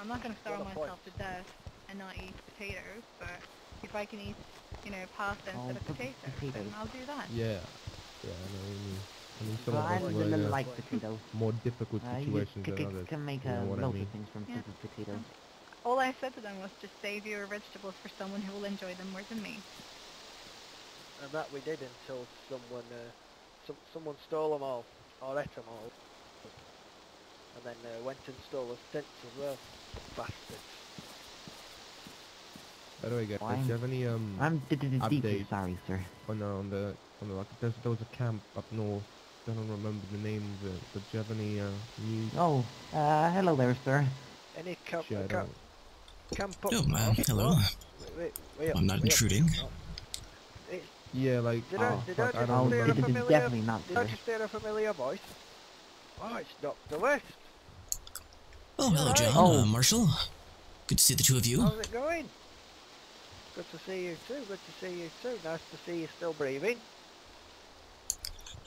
I'm not going to starve myself to death and not eat potatoes, but if I can eat, you know, pasta instead of potatoes, then I'll do that. Yeah, I know what you mean. I mean, some Well, I of us really were like potatoes. more difficult situations than others. Can make you know what I loads mean? of things from potatoes. All I said to them was just save your vegetables for someone who will enjoy them more than me. And that we did until someone stole them all, or ate them all. And then went and stole the stints as well. Bastards. By the way, guys, do you have any I'm deeply sorry, sir. on the like there was a camp up north. I don't remember the name of it, but do you have any news? Oh, hello there, sir. Any camp Shit, up Oh, north? hello. Wait, I'm not intruding. Yeah, like Did I definitely not, Did I sir. just hear a familiar voice? Oh, it's Dr. West. Oh, hello, Right. John. Oh. Marshall. Good to see the two of you. How's it going? Good to see you too, Nice to see you still breathing.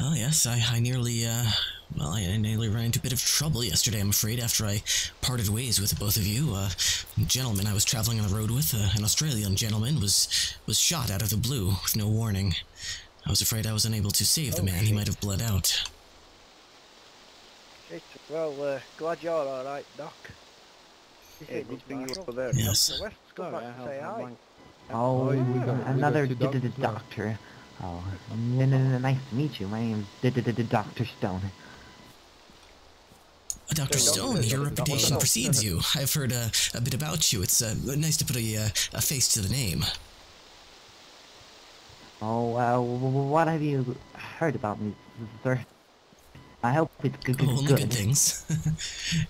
Oh, yes, I nearly, well, I nearly ran into a bit of trouble yesterday, I'm afraid, after I parted ways with both of you. A gentleman I was traveling on the road with, an Australian gentleman, was shot out of the blue with no warning. I was afraid I was unable to save the man. He might have bled out. Shit. Well, glad you're alright, Doc. Hey, good thing you were there. Yes. Dr. West, come back to say hi. Oh, we got another two doctors now. doctor. Oh, nice to meet you. My name's Dr. Stone. Dr. Stone, your reputation precedes you. I've heard a bit about you. It's nice to put a face to the name. Oh, what have you heard about me, sir? I hope it's good. Oh, only good things.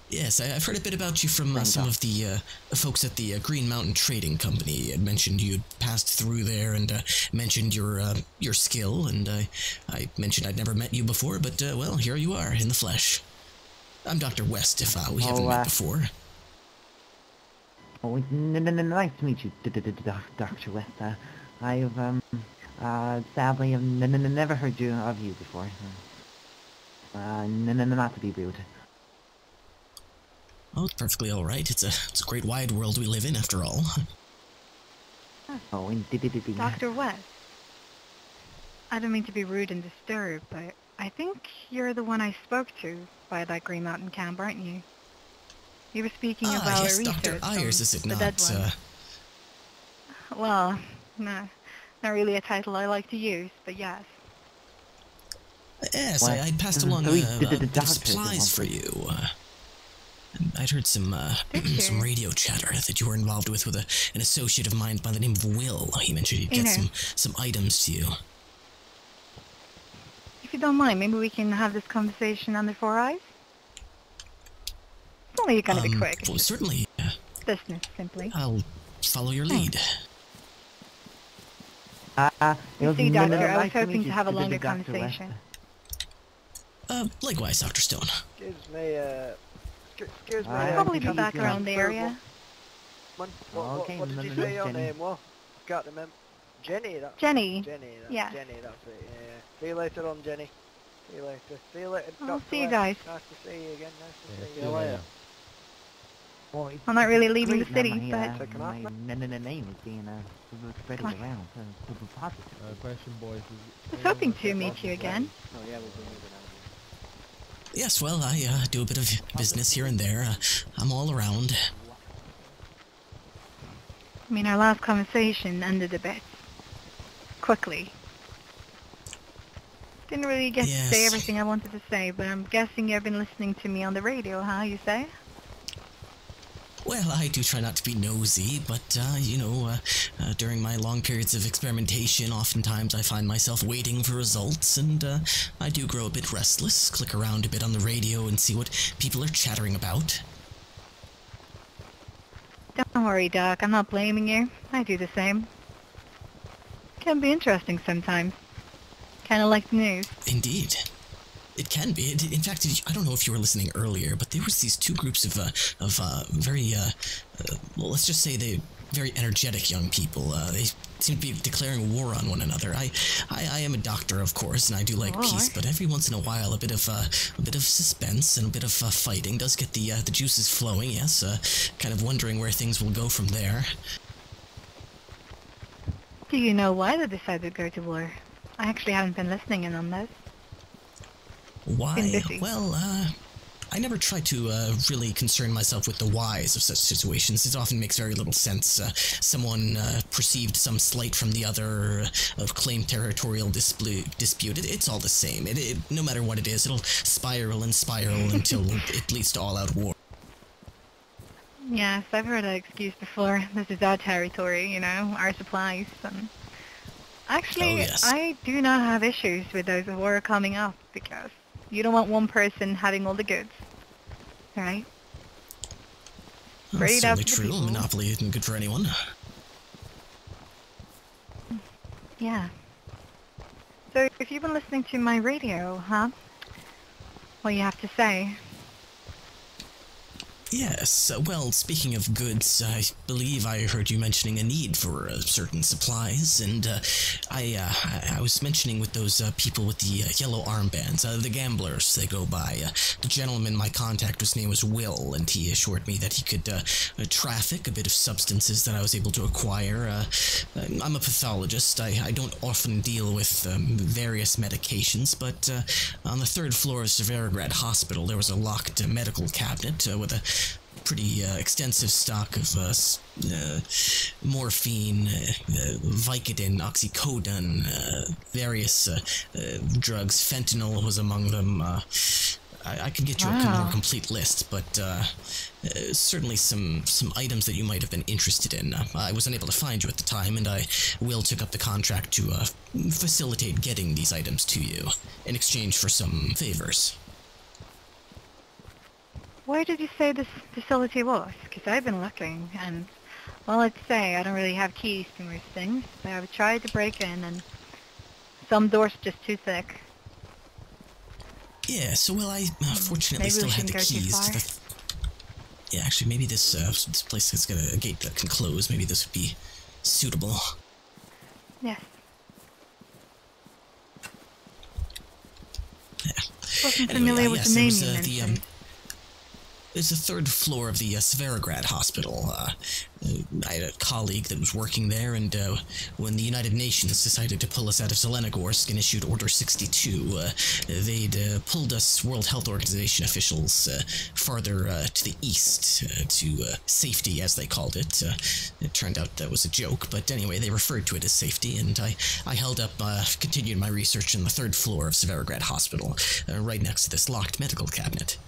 Yes, I've heard a bit about you from some of the folks at the Green Mountain Trading Company. Had mentioned you'd passed through there and mentioned your skill, and I mentioned I'd never met you before, but, well, here you are, in the flesh. I'm Dr. West, if we haven't met before. Oh, nice to meet you, Dr. West. I've, sadly, have never heard of you before. Not to be rude. Oh, it's perfectly all right. It's a great wide world we live in, after all. Oh, indeed. Dr. West, I don't mean to be rude and disturb, but I think you're the one I spoke to by that Green Mountain camp, aren't you? You were speaking about yes, research Dr. Ayers, is it the not? dead one. Well, no, not really a title I like to use, but yes. Yes, I'd passed along a bit of supplies for you. I'd heard some radio chatter that you were involved with an associate of mine by the name of Will. He mentioned he'd get some items to you. If you don't mind, maybe we can have this conversation under four eyes? It's only gonna be quick. Well, certainly. Business, simply. I'll follow your lead. You see, Doctor, I was hoping to have a longer conversation. Likewise, Dr. Stone. Excuse me, I'll probably be back around the area. What did you say your name was? I can't remember. Jenny, that's Jenny. Yeah. Jenny, that's it, yeah. See you later on, Jenny. See you later. See you later, I'll Dr. see you West. guys. Nice to see you again, nice to see See you you. later. I'm not really leaving the city, my, but... my name is being spreading around. Question, boys. I was hoping to meet you again. Oh yeah, we'll be moving on. Yes, well, I do a bit of business here and there. I'm all around. I mean, our last conversation ended a bit quickly. Didn't really get to say everything I wanted to say, but I'm guessing you've been listening to me on the radio, huh, you say? Well, I do try not to be nosy, but, you know, during my long periods of experimentation, oftentimes I find myself waiting for results, and I do grow a bit restless, click around a bit on the radio and see what people are chattering about. Don't worry, Doc, I'm not blaming you. I do the same. Can be interesting sometimes. Kinda like the news. Indeed. It can be. In fact, I don't know if you were listening earlier, but there was these two groups of very, well, let's just say they very energetic young people. They seem to be declaring war on one another. I am a doctor, of course, and I do like War? peace, but every once in a while, a bit of suspense and a bit of fighting does get the juices flowing. Yes, kind of wondering where things will go from there. Do you know why they decided to go to war? I actually haven't been listening in on this. Why? Been busy. Well, I never try to really concern myself with the whys of such situations. It often makes very little sense. Someone perceived some slight from the other, of claimed territorial dispute. It's all the same. No matter what it is, it'll spiral and spiral until it leads to all-out war. Yes, I've heard that excuse before. This is our territory, you know, our supplies. And actually, Oh, yes. I do not have issues with those war coming up because you don't want one person having all the goods, right? Well, Spread it out certainly to the true. people. Monopoly isn't good for anyone. Yeah. So, if you've been listening to my radio, huh? What you have to say? Yes, well, speaking of goods, I believe I heard you mentioning a need for certain supplies, and I was mentioning with those people with the yellow armbands, the gamblers they go by. The gentleman, my contact, his name was Will, and he assured me that he could traffic a bit of substances that I was able to acquire. I'm a pathologist. I don't often deal with various medications, but on the third floor of Severograd Hospital, there was a locked medical cabinet with a pretty extensive stock of morphine, Vicodin, oxycodone, various drugs. Fentanyl was among them. I could get you a Wow. more complete list, but certainly some items that you might have been interested in. I was unable to find you at the time, and Will took up the contract to facilitate getting these items to you in exchange for some favors. Where did you say this facility was? Because I've been looking, and, well, let's say I don't really have keys to most things, but I've tried to break in, and some doors just too thick. Yeah, so, well, I fortunately Maybe still we had the shouldn't go too keys to far. the... Yeah, actually, maybe this place has got a gate that can close. Maybe this would be suitable. Yes. Yeah. Wasn't Anyway, familiar with yes, the there name was, you the, mentioned. It's the third floor of the Severograd Hospital. I had a colleague that was working there, and when the United Nations decided to pull us out of Zelenogorsk and issued Order 62, they'd pulled us World Health Organization officials farther to the east, to safety, as they called it. It turned out that was a joke, but anyway, they referred to it as safety, and I held up, continued my research on the third floor of Severograd Hospital, right next to this locked medical cabinet.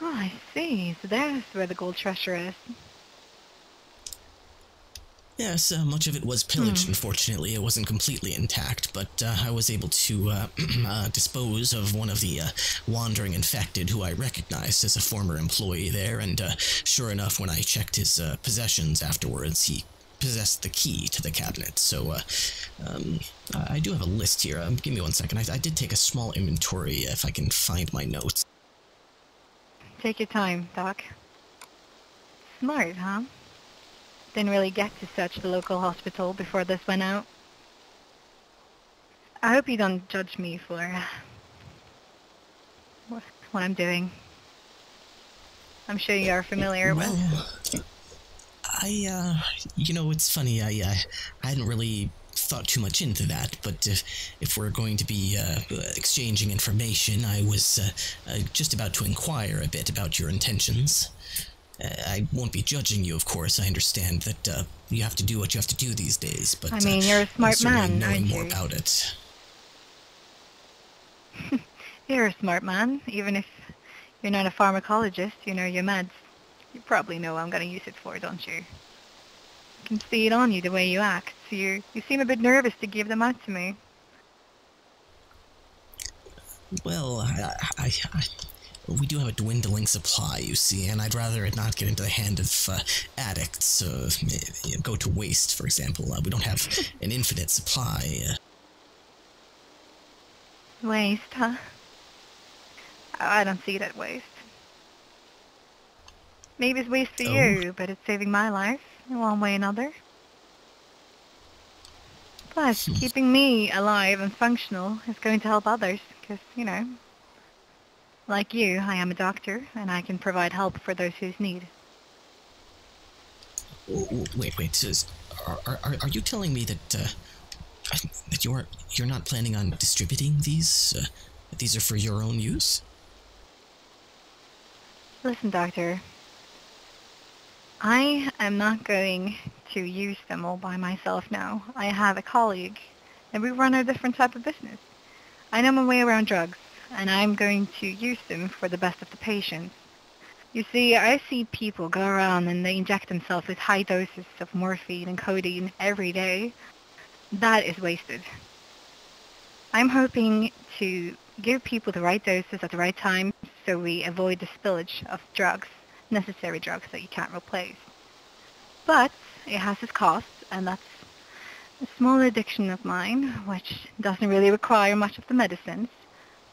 Oh, I see. So there's where the gold treasure is. Yes, much of it was pillaged, unfortunately. It wasn't completely intact, but I was able to dispose of one of the wandering infected who I recognized as a former employee there, and sure enough, when I checked his possessions afterwards, he possessed the key to the cabinet. So, I do have a list here. Give me 1 second. I did take a small inventory, if I can find my notes. Take your time, Doc. Smart, huh? Didn't really get to search the local hospital before this went out. I hope you don't judge me for what I'm doing. I'm sure you are familiar with. Well, you know, it's funny, I hadn't really thought too much into that, but if we're going to be exchanging information, I was just about to inquire a bit about your intentions. I won't be judging you, of course. I understand that you have to do what you have to do these days, but I mean, you're a smart certainly man, knowing aren't more you? about it. You're a smart man, even if you're not a pharmacologist, you know your meds. You probably know what I'm going to use it for, don't you? I can see it on you the way you act. You seem a bit nervous to give them out to me. Well, we do have a dwindling supply, you see, and I'd rather it not get into the hand of addicts, go to waste, for example. We don't have an infinite supply. Waste, huh? I don't see that waste. Maybe it's waste for Oh. you, but it's saving my life in one way or another. Plus, keeping me alive and functional is going to help others, because, you know, like you, I am a doctor, and I can provide help for those who's need. Wait. Are you telling me that that you're not planning on distributing these? These are for your own use? Listen, Doctor, I am not going to use them all by myself now. I have a colleague, and we run a different type of business. I know my way around drugs, and I'm going to use them for the best of the patients. You see, I see people go around and they inject themselves with high doses of morphine and codeine every day. That is wasted. I'm hoping to give people the right doses at the right time so we avoid the spillage of drugs, necessary drugs that you can't replace. But it has its costs, and that's a small addiction of mine, which doesn't really require much of the medicines.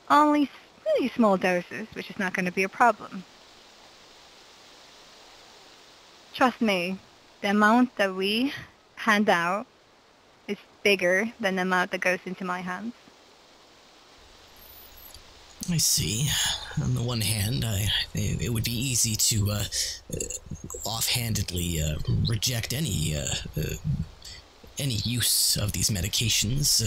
Only really small doses, which is not going to be a problem. Trust me, the amount that we hand out is bigger than the amount that goes into my hands. I see. On the one hand, it would be easy to offhandedly reject any use of these medications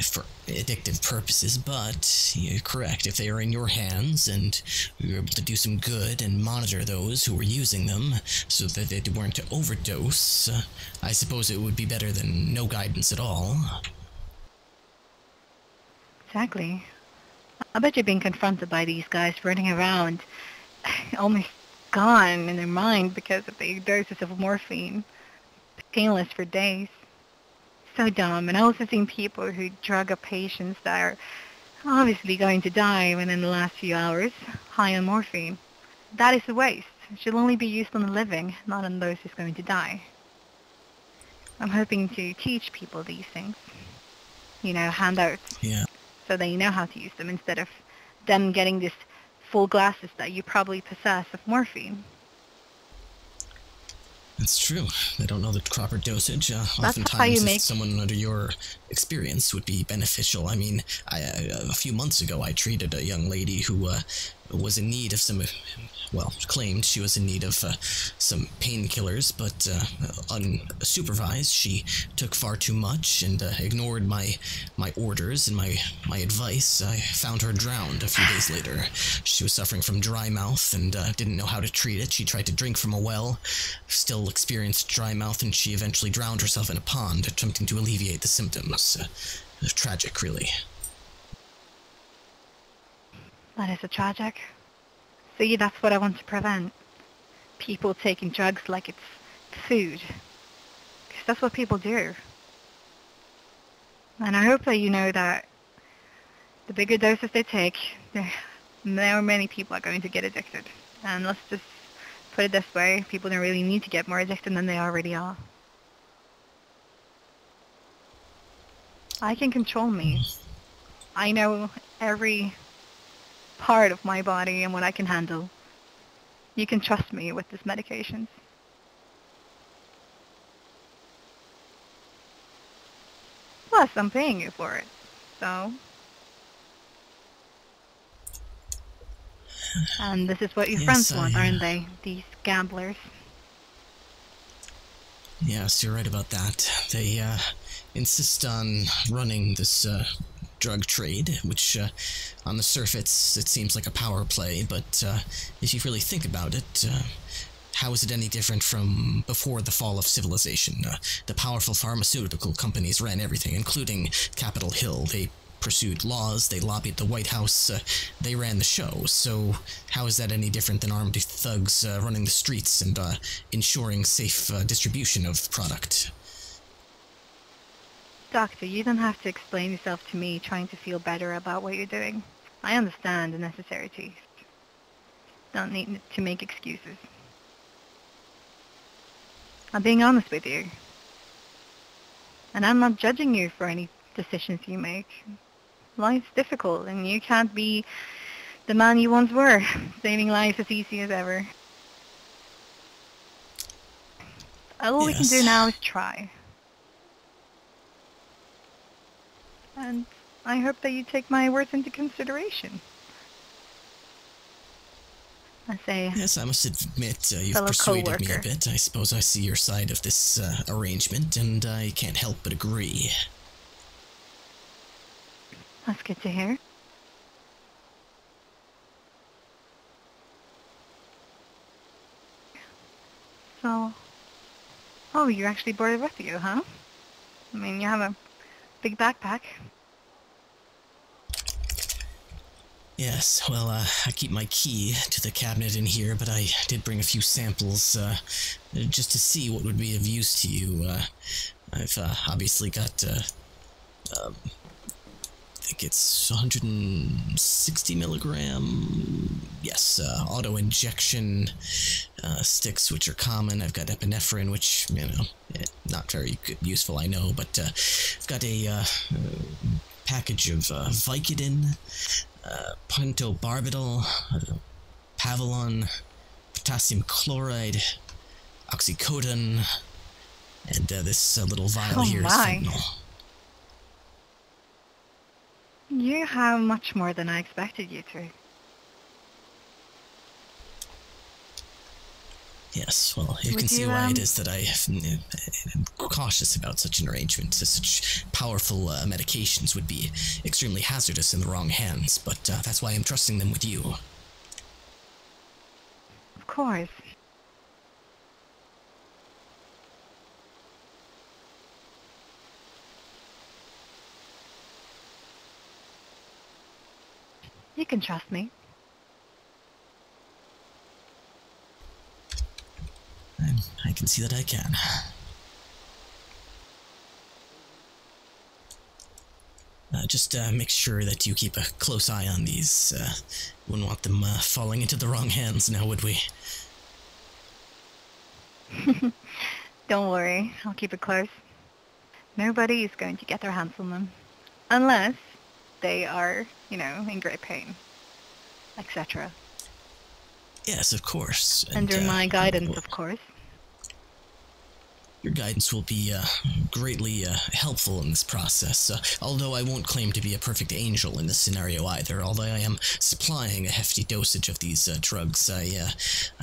for addictive purposes, but you're correct. If they are in your hands and you're able to do some good and monitor those who were using them so that they weren't to overdose, I suppose it would be better than no guidance at all. Exactly. I bet you're being confronted by these guys running around almost gone in their mind because of the doses of morphine, painless for days. So dumb. And I also seen people who drug up patients that are obviously going to die within the last few hours, high on morphine. That is a waste. It should only be used on the living, not on those who's going to die. I'm hoping to teach people these things. You know, handouts. Yeah. So they know how to use them instead of them getting this full glasses that you probably possess of morphine. That's true. They don't know the proper dosage. That's how Oftentimes, you make... someone under your experience would be beneficial. I mean, a few months ago, I treated a young lady who was in need of some, claimed she was in need of some painkillers, but unsupervised, she took far too much and ignored my orders and my advice. I found her drowned a few days later. She was suffering from dry mouth and didn't know how to treat it. She tried to drink from a well, still experienced dry mouth, and she eventually drowned herself in a pond, attempting to alleviate the symptoms. Tragic, really. That is a tragic. See, that's what I want to prevent. People taking drugs like it's food. Because that's what people do. And I hope that you know that the bigger doses they take, many people are going to get addicted. And let's just put it this way, people don't really need to get more addicted than they already are. I can control me. I know every part of my body and what I can handle. You can trust me with this medication. Plus, I'm paying you for it, so... And this is what your friends want, aren't they? These gamblers. Yes, you're right about that. They insist on running this drug trade, which on the surface it seems like a power play, but if you really think about it, how is it any different from before the fall of civilization? The powerful pharmaceutical companies ran everything, including Capitol Hill. They pursued laws, they lobbied the White House, they ran the show. So how is that any different than armed thugs running the streets and ensuring safe distribution of product? Doctor, you don't have to explain yourself to me trying to feel better about what you're doing. I understand the necessities. Don't need to make excuses. I'm being honest with you. And I'm not judging you for any decisions you make. Life's difficult, and you can't be the man you once were, saving lives as easy as ever. All we can do Yes. now is try. And I hope that you take my words into consideration. I say, Yes, I must admit, you've fellow persuaded me a coworker. bit. I suppose I see your side of this arrangement, and I can't help but agree. That's good to hear. So, oh, you actually brought it with you, huh? I mean, you have a big backpack. Yes, well, I keep my key to the cabinet in here, but I did bring a few samples, just to see what would be of use to you. I've obviously got, I think it's 160 milligram, yes, auto-injection sticks, which are common. I've got epinephrine, which, you know, not very good, useful, I know, but I've got a package of Vicodin, pentobarbital, Pavilon, potassium chloride, oxycodone, and this little vial Oh here is my. fentanyl. You have much more than I expected you to. Yes, well, you Would can see you, why it is that I am cautious about such an arrangement. Such powerful medications would be extremely hazardous in the wrong hands, but that's why I'm trusting them with you. Of course. You can trust me. I can see that I can. Just make sure that you keep a close eye on these. Wouldn't want them falling into the wrong hands now, would we? Don't worry, I'll keep it close. Nobody is going to get their hands on them. Unless they are, you know, in great pain. Etc. Yes, of course. And, Under my guidance, of course. Your guidance will be greatly helpful in this process, although I won't claim to be a perfect angel in this scenario either. Although I am supplying a hefty dosage of these drugs, I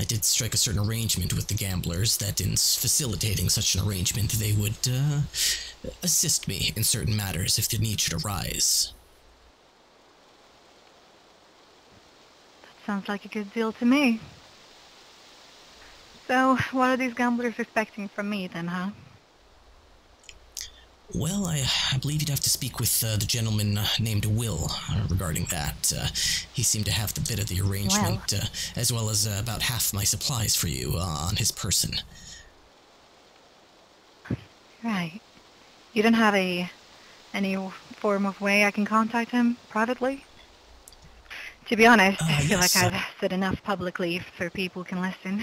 did strike a certain arrangement with the gamblers that in facilitating such an arrangement they would assist me in certain matters if the need should arise. That sounds like a good deal to me. So, what are these gamblers expecting from me then, huh? Well, I believe you'd have to speak with the gentleman named Will regarding that. He seemed to have the bit of the arrangement, as well as about half my supplies for you on his person. Right. You don't have any form of way I can contact him privately? To be honest, I feel yes, like I've said enough publicly so people can listen.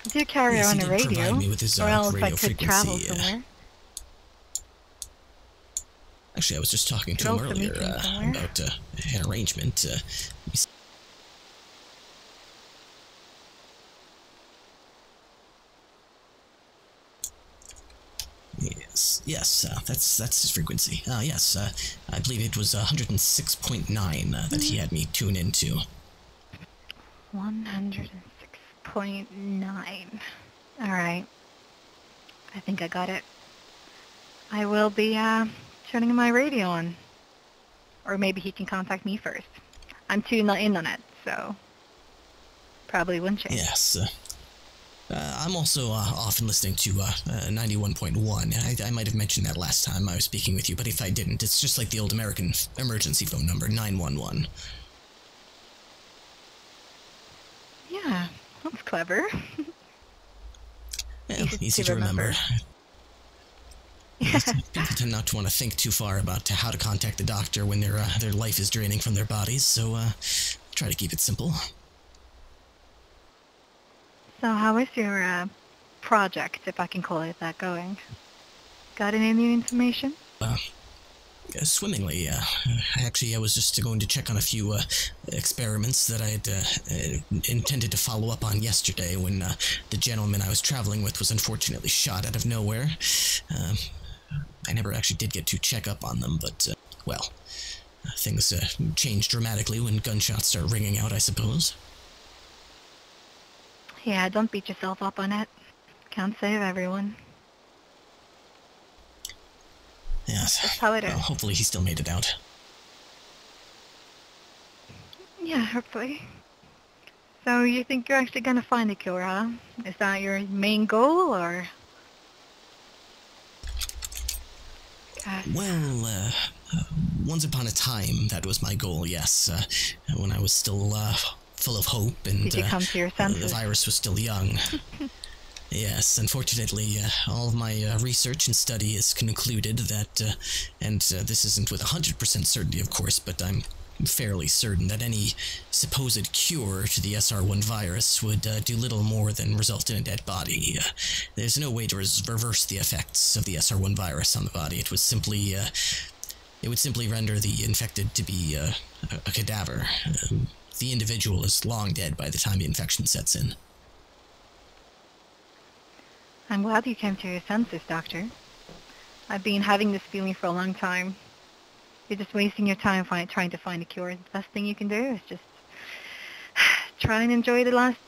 I do carry Yes, on he a did radio, provide me with his, or else radio I could travel frequency, somewhere. Actually, I was just talking to Could him also meet earlier him somewhere. about an arrangement. Yes, that's his frequency. Yes, I believe it was 106.9 that he had me tune into. 106.9. Alright. I think I got it. I will be turning my radio on. Or maybe he can contact me first. I'm too not in on it, so probably wouldn't change. Yes. I'm also often listening to 91.1. I might have mentioned that last time I was speaking with you, but if I didn't, it's just like the old American emergency phone number, 911. Yeah, that's clever. Yeah, easy to remember. Yes, people tend not to want to think too far about how to contact the doctor when their life is draining from their bodies, so try to keep it simple. So how is your project, if I can call it that, going? Got any new information? Swimmingly. Actually, I was just going to check on a few experiments that I had intended to follow up on yesterday when the gentleman I was traveling with was unfortunately shot out of nowhere. I never actually did get to check up on them, but, well, things change dramatically when gunshots start ringing out, I suppose. Yeah, don't beat yourself up on it. Can't save everyone. Yes. That's how it is. Well, hopefully he still made it out. Yeah, hopefully. So you think you're actually gonna find a cure, huh? Is that your main goal, or? Well, once upon a time, that was my goal, yes. When I was still full of hope and Did you come to your senses? the virus was still young. Yes, unfortunately, all of my research and study has concluded that, and this isn't with 100% certainty, of course, but I'm fairly certain that any supposed cure to the SR1 virus would do little more than result in a dead body. There's no way to reverse the effects of the SR1 virus on the body. It would simply render the infected to be a cadaver. The individual is long dead by the time the infection sets in. I'm glad you came to your senses, Doctor. I've been having this feeling for a long time. You're just wasting your time trying to find a cure. The best thing you can do is just try and enjoy the last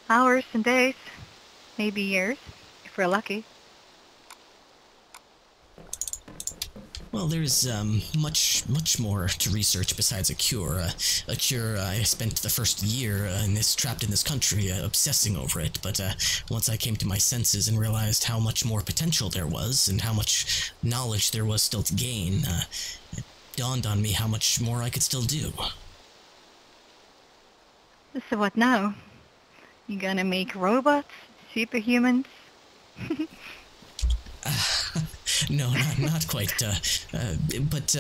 hours and days, maybe years, if we're lucky. Well, there's much more to research besides a cure. A cure, I spent the first year trapped in this country obsessing over it, but once I came to my senses and realized how much more potential there was and how much knowledge there was still to gain, it dawned on me how much more I could still do. So what now? You gonna make robots? Superhumans? No, not quite. But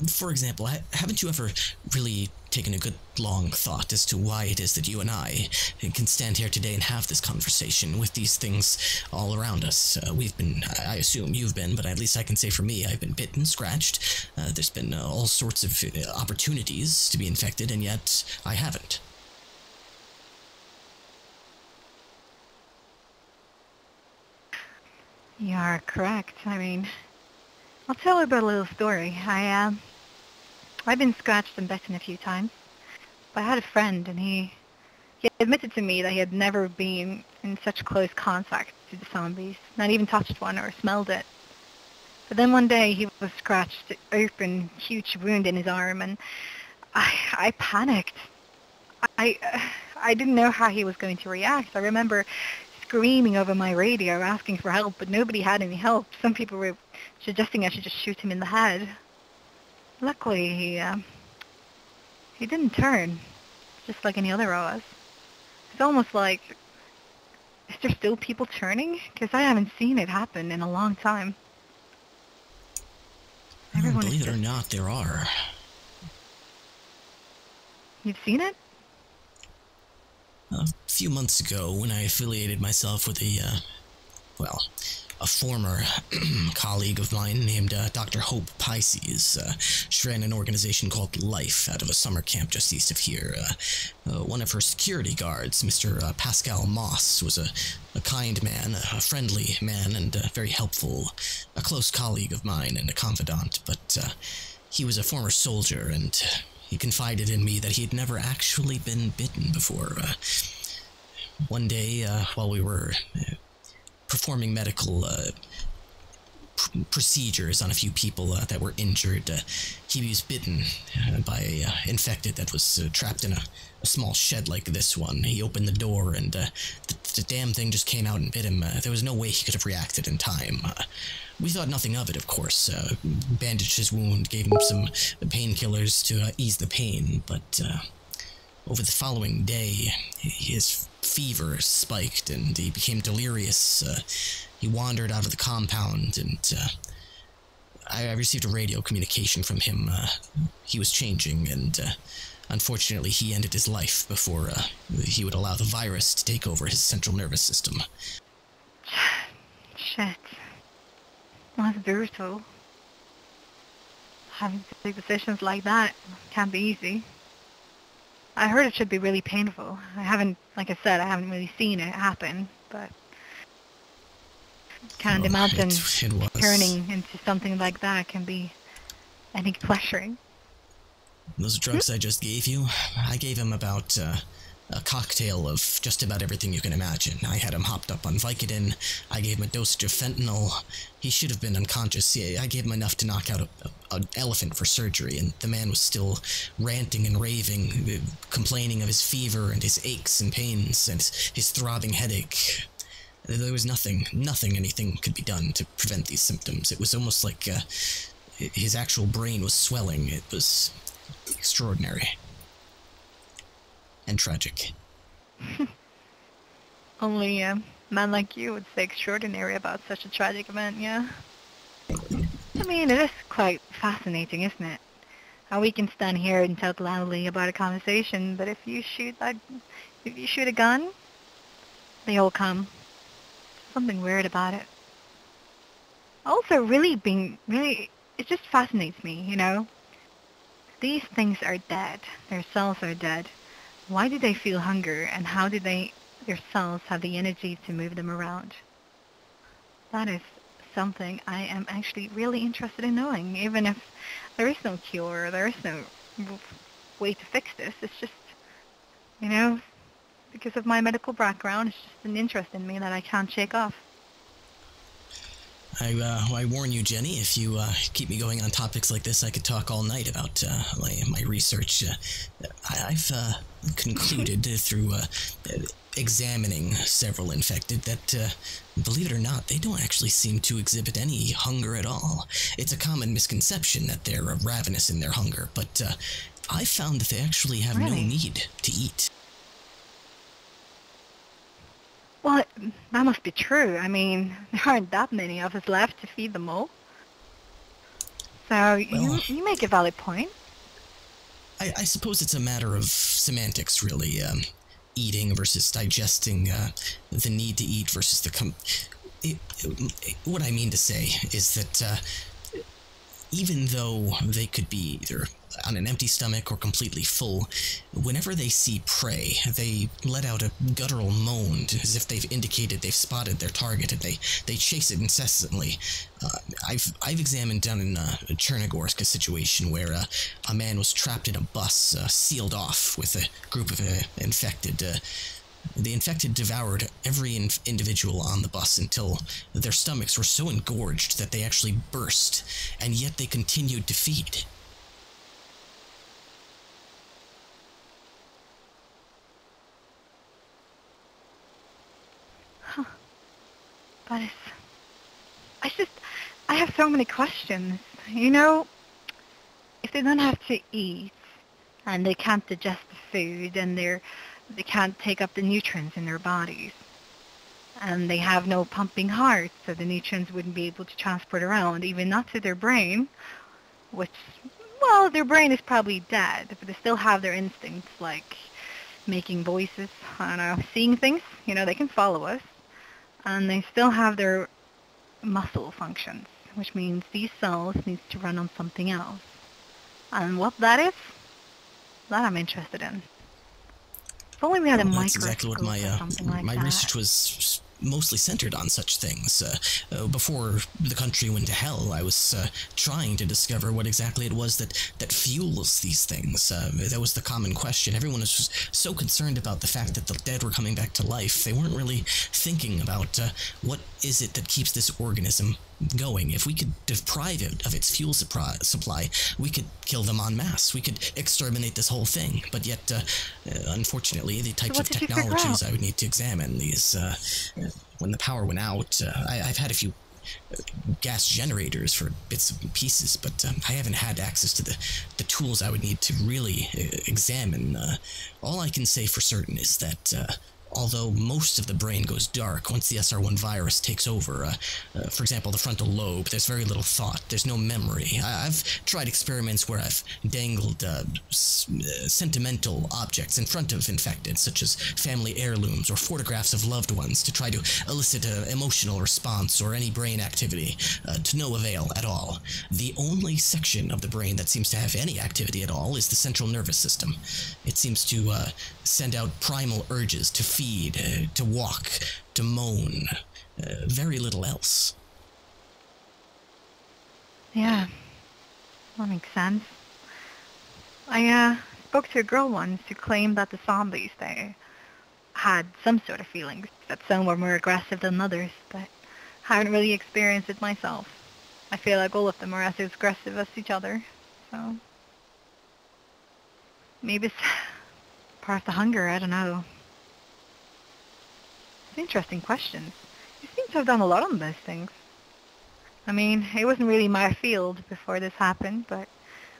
for example, haven't you ever really taken a good long thought as to why it is that you and I can stand here today and have this conversation with these things all around us? We've been, I assume you've been, but at least I can say for me, I've been bitten, scratched. There's been all sorts of opportunities to be infected, and yet I haven't. You are correct. I mean, I'll tell you about a little story. I've been scratched and bitten a few times, but I had a friend, and he admitted to me that he had never been in such close contact to the zombies, not even touched one or smelled it. But then one day he was scratched open, huge wound in his arm, and I panicked. I didn't know how he was going to react. I remember screaming over my radio, asking for help, but nobody had any help. Some people were suggesting I should just shoot him in the head. Luckily, he didn't turn, just like any other of us. It's almost like, is there still people turning? Because I haven't seen it happen in a long time. Everyone Believe it or not, there are. You've seen it? A few months ago, when I affiliated myself with a former colleague of mine named Dr. Hope Pisces, she ran an organization called Life out of a summer camp just east of here. One of her security guards, Mr. Pascal Moss, was a kind man, a friendly man, and very helpful, a close colleague of mine and a confidant, but he was a former soldier, and he confided in me that he had never actually been bitten before. One day, while we were performing medical procedures on a few people that were injured, he was bitten by an infected that was trapped in a small shed like this one. He opened the door, and the damn thing just came out and bit him. There was no way he could have reacted in time. We thought nothing of it, of course. Bandaged his wound, gave him some painkillers to ease the pain, but over the following day, his fever spiked and he became delirious. He wandered out of the compound, and I received a radio communication from him. He was changing, and unfortunately he ended his life before he would allow the virus to take over his central nervous system. Shit. That's brutal. having to take decisions like that can't be easy. I heard it should be really painful. I haven't, like I said, I haven't really seen it happen, but can't imagine it was. turning into something like that can be, I think, pleasuring. Those drugs I just gave you, I gave him about a cocktail of just about everything you can imagine. I had him hopped up on Vicodin. I gave him a dosage of fentanyl. He should have been unconscious. Yeah, I gave him enough to knock out an elephant for surgery, and the man was still ranting and raving, complaining of his fever and his aches and pains and his throbbing headache. There was anything could be done to prevent these symptoms. It was almost like his actual brain was swelling. It was extraordinary. And tragic. Only a man like you would say extraordinary about such a tragic event, yeah? I mean, it is quite fascinating, isn't it? How we can stand here and talk loudly about a conversation, but if you shoot a gun, they all come. Something weird about it. Also, it just fascinates me, you know? These things are dead. Their cells are dead. Why do they feel hunger, and how do their cells have the energy to move them around? That is something I am actually really interested in knowing, even if there is no cure, there is no way to fix this. It's just, you know, because of my medical background, it's just an interest in me that I can't shake off. I warn you, Jenny, if you keep me going on topics like this, I could talk all night about my research. I've concluded through examining several infected that, believe it or not, they don't actually seem to exhibit any hunger at all. It's a common misconception that they're ravenous in their hunger, but I found that they actually have no need to eat. Well, that must be true. I mean, there aren't that many of us left to feed them all. So, well, you make a valid point. I suppose it's a matter of semantics, really. Eating versus digesting, the need to eat versus the... what I mean to say is that even though they could be either on an empty stomach or completely full, whenever they see prey, they let out a guttural moan as if they've indicated they've spotted their target, and they chase it incessantly. I've examined down in Chernogorsk a situation where a man was trapped in a bus, sealed off with a group of infected. The infected devoured every individual on the bus until their stomachs were so engorged that they actually burst, and yet they continued to feed. But I have so many questions. You know, if they don't have to eat, and they can't digest the food, and they can't take up the nutrients in their bodies, and they have no pumping heart, so the nutrients wouldn't be able to transport around, even not to their brain, which, well, their brain is probably dead, but they still have their instincts, like making voices, I don't know, seeing things, you know, they can follow us. And they still have their muscle functions, which means these cells need to run on something else. And what that is, that I'm interested in. If only we had a microscope exactly what or something like my that. research was mostly centered on such things. Before the country went to hell, I was trying to discover what exactly it was that fuels these things. That was the common question. Everyone was just so concerned about the fact that the dead were coming back to life. They weren't really thinking about what is it that keeps this organism going. If we could deprive it of its fuel supply, we could kill them en masse. We could exterminate this whole thing. But yet, unfortunately, the types of technologies I would need to examine, these, when the power went out, I've had a few gas generators for bits and pieces, but I haven't had access to the tools I would need to really examine. All I can say for certain is that although most of the brain goes dark once the SR1 virus takes over. For example, the frontal lobe, there's very little thought, there's no memory. I've tried experiments where I've dangled sentimental objects in front of infected, such as family heirlooms or photographs of loved ones, to try to elicit an emotional response or any brain activity, to no avail at all. The only section of the brain that seems to have any activity at all is the central nervous system. It seems to send out primal urges to feed, to walk, to moan. Very little else. Yeah, that makes sense. I spoke to a girl once who claimed that the zombies, they had some sort of feelings, that some were more aggressive than others, but I haven't really experienced it myself. I feel like all of them are as aggressive as each other, so maybe it's part of the hunger, I don't know. It's interesting questions. You seem to have done a lot on those things. I mean, it wasn't really my field before this happened, but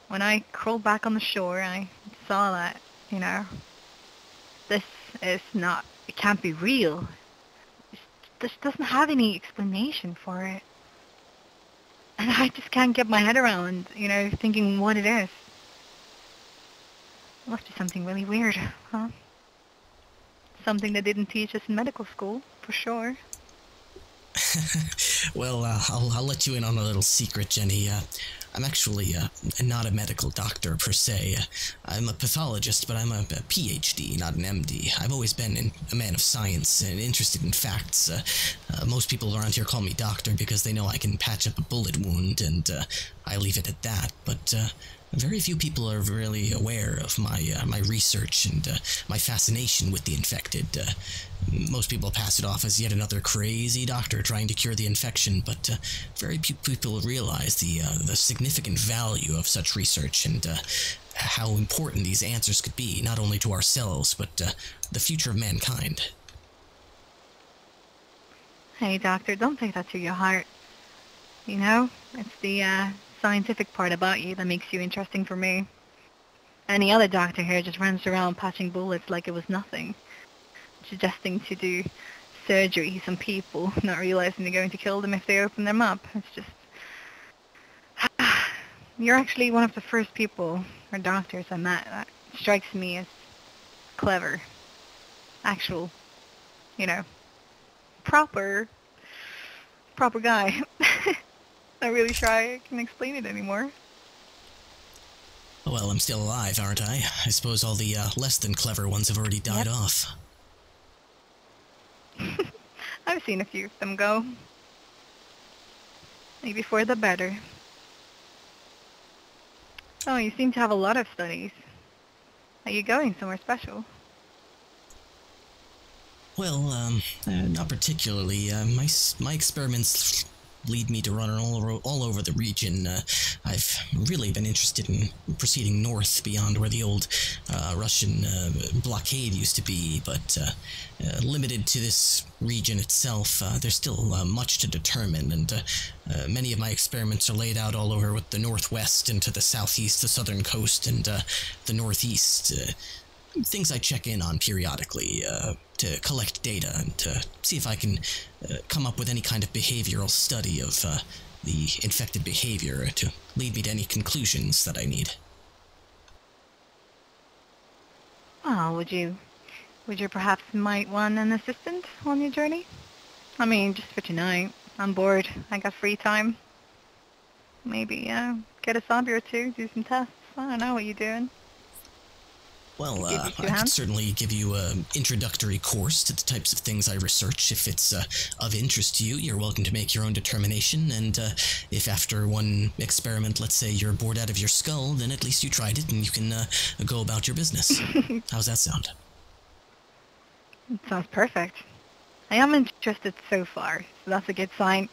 when I crawled back on the shore, I saw that, this is not, it can't be real. This doesn't have any explanation for it. And I just can't get my head around, thinking what it is. It must be something really weird, huh? Something they didn't teach us in medical school, for sure. Well, I'll let you in on a little secret, Jenny. I'm actually not a medical doctor per se. I'm a pathologist, but I'm a PhD, not an MD. I've always been a man of science and interested in facts. Most people around here call me doctor because they know I can patch up a bullet wound, and I leave it at that. But very few people are really aware of my research and my fascination with the infected. Most people pass it off as yet another crazy doctor trying to cure the infection, but very few people realize the significant value of such research and how important these answers could be, not only to ourselves, but the future of mankind. Hey, doctor, don't take that to your heart. It's the scientific part about you that makes you interesting for me. Any other doctor here just runs around patching bullets like it was nothing, suggesting to do surgeries on people, not realizing they're going to kill them if they open them up. It's just... You're actually one of the first people, or doctors I met, that strikes me as clever. Actual, proper guy. Not really sure I can explain it anymore. Well, I'm still alive, aren't I? I suppose all the less than clever ones have already died off. I've seen a few of them go. Maybe for the better. Oh, you seem to have a lot of studies. Are you going somewhere special? Well, not particularly. My experiments lead me to run all over the region. I've really been interested in proceeding north beyond where the old Russian blockade used to be, but limited to this region itself, there's still much to determine, and many of my experiments are laid out all over with the northwest and to the southeast, the southern coast, and the northeast. Things I check in on periodically to collect data and to see if I can come up with any kind of behavioral study of the infected behavior to lead me to any conclusions that I need. Well, would you perhaps might want an assistant on your journey? I mean, just for tonight. I'm bored. I got free time. Maybe get a zombie or two, do some tests. I don't know what you're doing. Well, I can certainly give you an introductory course to the types of things I research. If it's of interest to you, you're welcome to make your own determination, and if after one experiment, let's say, you're bored out of your skull, then at least you tried it and you can go about your business. How's that sound? It sounds perfect. I am interested so far, so that's a good sign.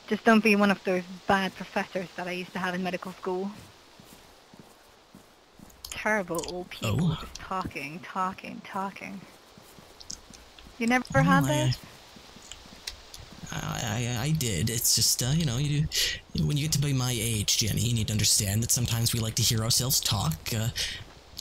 Just don't be one of those bad professors that I used to have in medical school. Terrible old people just talking. You never had that? I did. It's just, when you get to be my age, Jenny, you need to understand that sometimes we like to hear ourselves talk.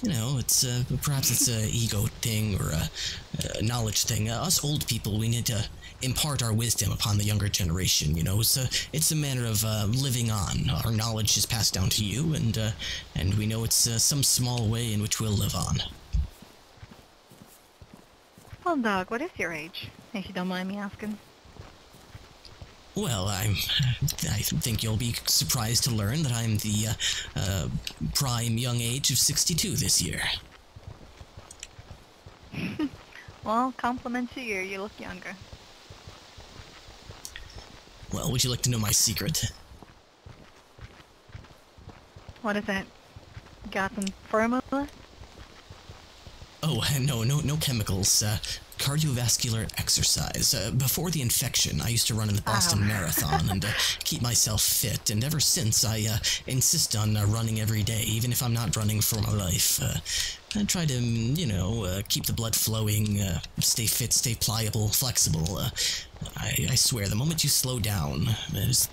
You know, it's perhaps it's a ego thing or a knowledge thing. Us old people, we need to impart our wisdom upon the younger generation. You know, it's a manner of living on. Our knowledge is passed down to you, and we know it's some small way in which we'll live on. Well, Doug, what is your age, if you don't mind me asking? Well, I think you'll be surprised to learn that I'm the prime young age of 62 this year. Well, compliment to you. You look younger. Well, would you like to know my secret? What is it? Got some formula? Oh, no chemicals. Cardiovascular exercise. Before the infection, I used to run in the Boston Marathon and keep myself fit, and ever since I insist on running every day, even if I'm not running for my life. I try to, keep the blood flowing, stay fit, stay pliable, flexible. I swear, the moment you slow down is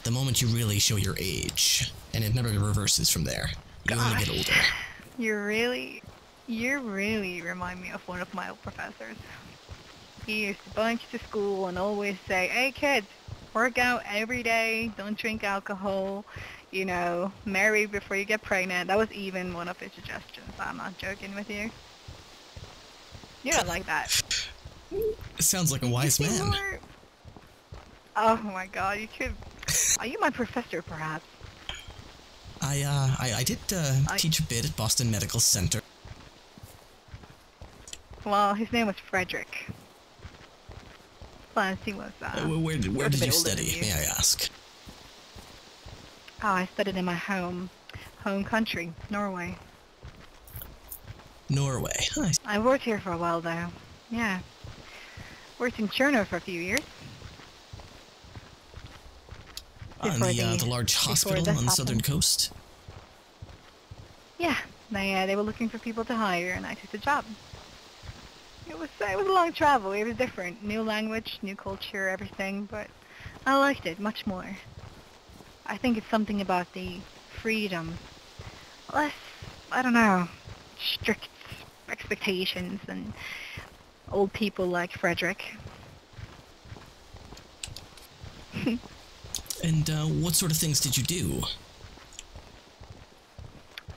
the moment you really show your age, and it never reverses from there. You only get older. You really remind me of one of my old professors. He used to bunch to school and always say, "Hey kids, work out every day, don't drink alcohol, marry before you get pregnant." That was even one of his suggestions. I'm not joking with you. You don't like that. Sounds like a wise man. Oh my god, you could... Are you my professor, perhaps? I did teach a bit at Boston Medical Center. Well, his name was Frederick. Plus, he was, where did you study, may I ask? Oh, I studied in my home country, Norway. Norway, huh? I worked here for a while, though. Yeah. Worked in Cherno for a few years. On the large hospital on the southern coast? Yeah, they were looking for people to hire, and I took the job. It was a long travel. It was different. New language, new culture, everything, but I liked it much more. I think it's something about the freedom. Less, I don't know, strict expectations and old people like Frederick. And what sort of things did you do?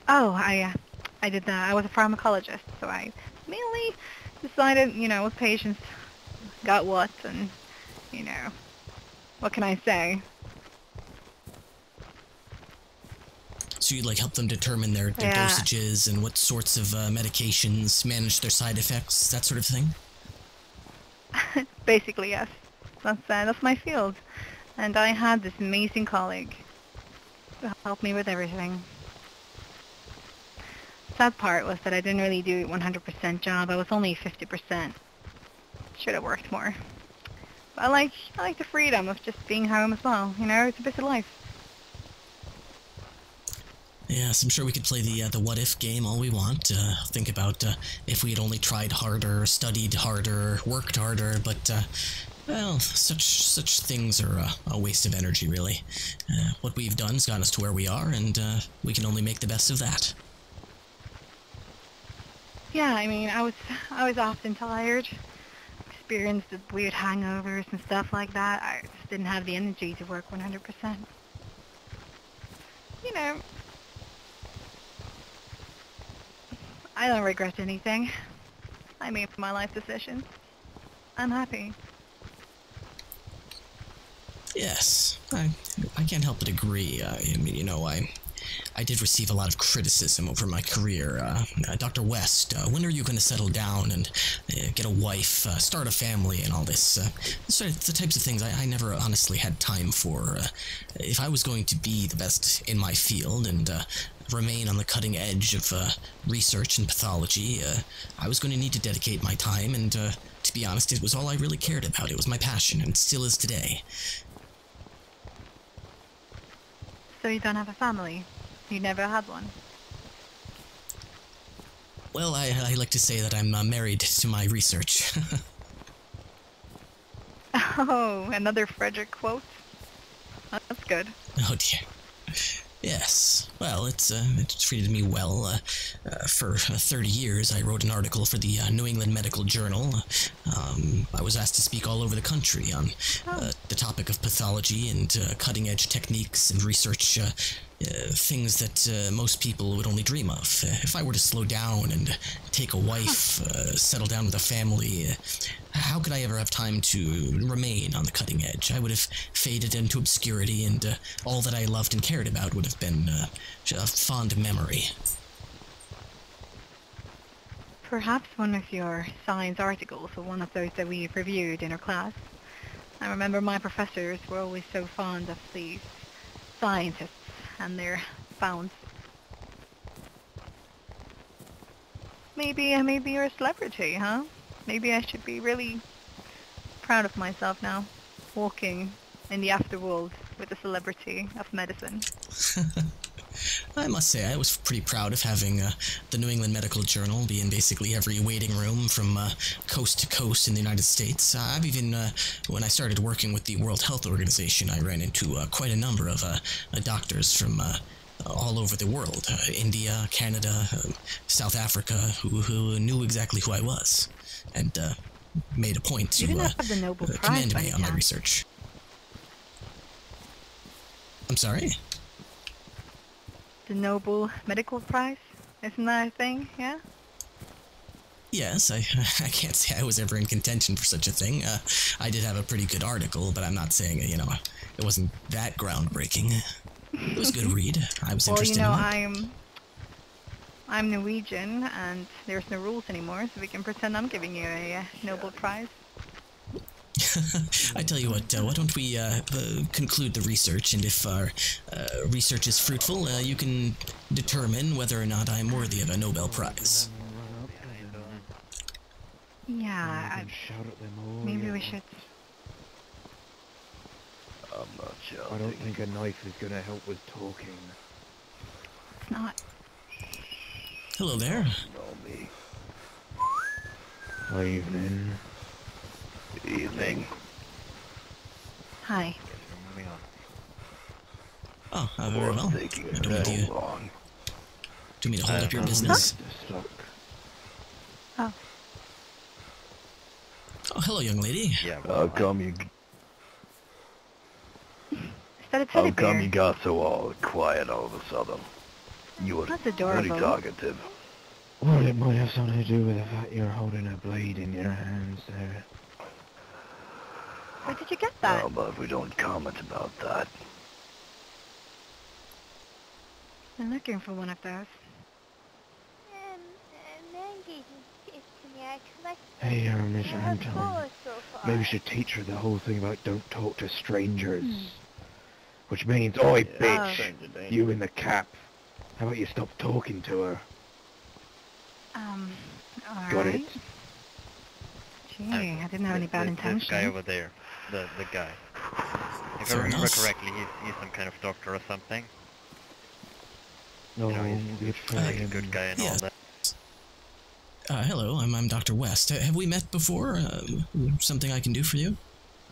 Oh, I did that. I was a pharmacologist, so I mainly decided, what patients got what, and, what can I say? So you'd help them determine their dosages and what sorts of medications, manage their side effects, that sort of thing? Basically, yes. That's my field. And I had this amazing colleague to help me with everything. Sad part was that I didn't really do a 100% job. I was only 50%. Should have worked more. But I like the freedom of just being home as well. It's a busy life. Yes, I'm sure we could play the what if game all we want. Think about if we had only tried harder, studied harder, worked harder, but well, such things are a waste of energy, really. What we've done's gotten us to where we are, and we can only make the best of that. Yeah, I was often tired, experienced weird hangovers and stuff like that. I just didn't have the energy to work 100%. I don't regret anything. I made my life decisions. I'm happy. Yes, I can't help but agree. I did receive a lot of criticism over my career. Dr. West, when are you going to settle down and get a wife, start a family, and all this? The types of things I never honestly had time for. If I was going to be the best in my field and remain on the cutting edge of research and pathology, I was going to need to dedicate my time, and to be honest, it was all I really cared about. It was my passion, and still is today. So you don't have a family? You never had one? Well, I like to say that I'm married to my research. Oh, another Frederick quote? That's good. Oh dear. Yes. Well, it's treated me well. For 30 years, I wrote an article for the New England Medical Journal. I was asked to speak all over the country on the topic of pathology and cutting-edge techniques and research, things that most people would only dream of. If I were to slow down and take a wife, settle down with a family, how could I ever have time to remain on the cutting edge? I would have faded into obscurity, and all that I loved and cared about would have been a fond memory. Perhaps one of your science articles, or one of those that we reviewed in our class. I remember my professors were always so fond of these scientists and their founds. Maybe you're a celebrity, huh? Maybe I should be really proud of myself now, walking in the afterworld with a celebrity of medicine. I must say, I was pretty proud of having the New England Medical Journal be in basically every waiting room from coast to coast in the United States. I've even, when I started working with the World Health Organization, I ran into quite a number of doctors from all over the world. India, Canada, South Africa, who knew exactly who I was, and made a point to have the Nobel Prize commend by me any on my chance? research. I'm sorry? The Nobel Medical Prize? Isn't that a thing, yeah? Yes, I can't say I was ever in contention for such a thing. I did have a pretty good article, but I'm not saying, it wasn't that groundbreaking. It was a good read. I was Well, interested in it. I'm Norwegian, and there's no rules anymore, so we can pretend I'm giving you a Nobel Prize. I tell you what, why don't we conclude the research, and if our research is fruitful, you can determine whether or not I'm worthy of a Nobel Prize. Yeah, maybe we should. I'm not sure. I don't think a knife is gonna help with talking. It's not. Hello there. Know me. Evening. Evening. Hi. Oh, very well. Taking I don't so need you. long. Do you mean to hold up your business? Oh. Oh, hello, young lady. Yeah. How come you? Is that a teddy How come bear? you got so all quiet all of a sudden? You were That's pretty adorable. talkative. Well, it might have something to do with the fact you're holding a blade in your hands there. Where did you get that? Oh, but we don't comment about that. I'm looking for one of those. Hey, Mr. Anton. Maybe we should teach her the whole thing about don't talk to strangers. Which means, oi, bitch, you in the cap. How about you stop talking to her? Alright. Got it? Gee, I didn't have any bad intentions. This guy over there, the guy. If I Fair remember enough. correctly, he's some kind of doctor or something. No, You know, good for like a him. good guy and Yeah. all that. Hello, I'm Dr. West. Have we met before? Something I can do for you?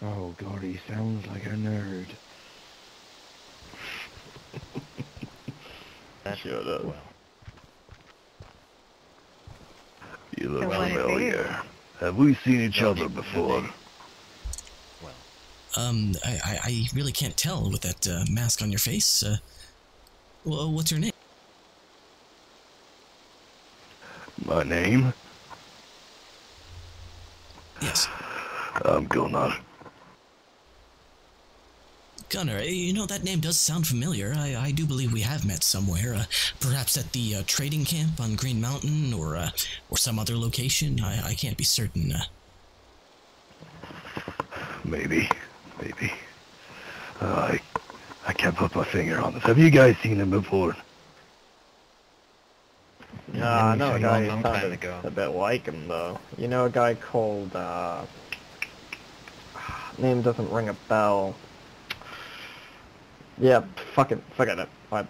Oh, God, he sounds like a nerd. Shut up. Well, You look So what is familiar. Have we seen each No, other no, before? no. I really can't tell with that mask on your face. Well, what's your name? My name? Yes. I'm Gunnar. Gunnar, that name does sound familiar. I do believe we have met somewhere. Perhaps at the trading camp on Green Mountain, or some other location. I can't be certain. Maybe. I can't put my finger on this. Have you guys seen him before? Yeah, I know a guy long who time sounded ago. a bit like him though. You know a guy called name doesn't ring a bell. Yeah, forget it. I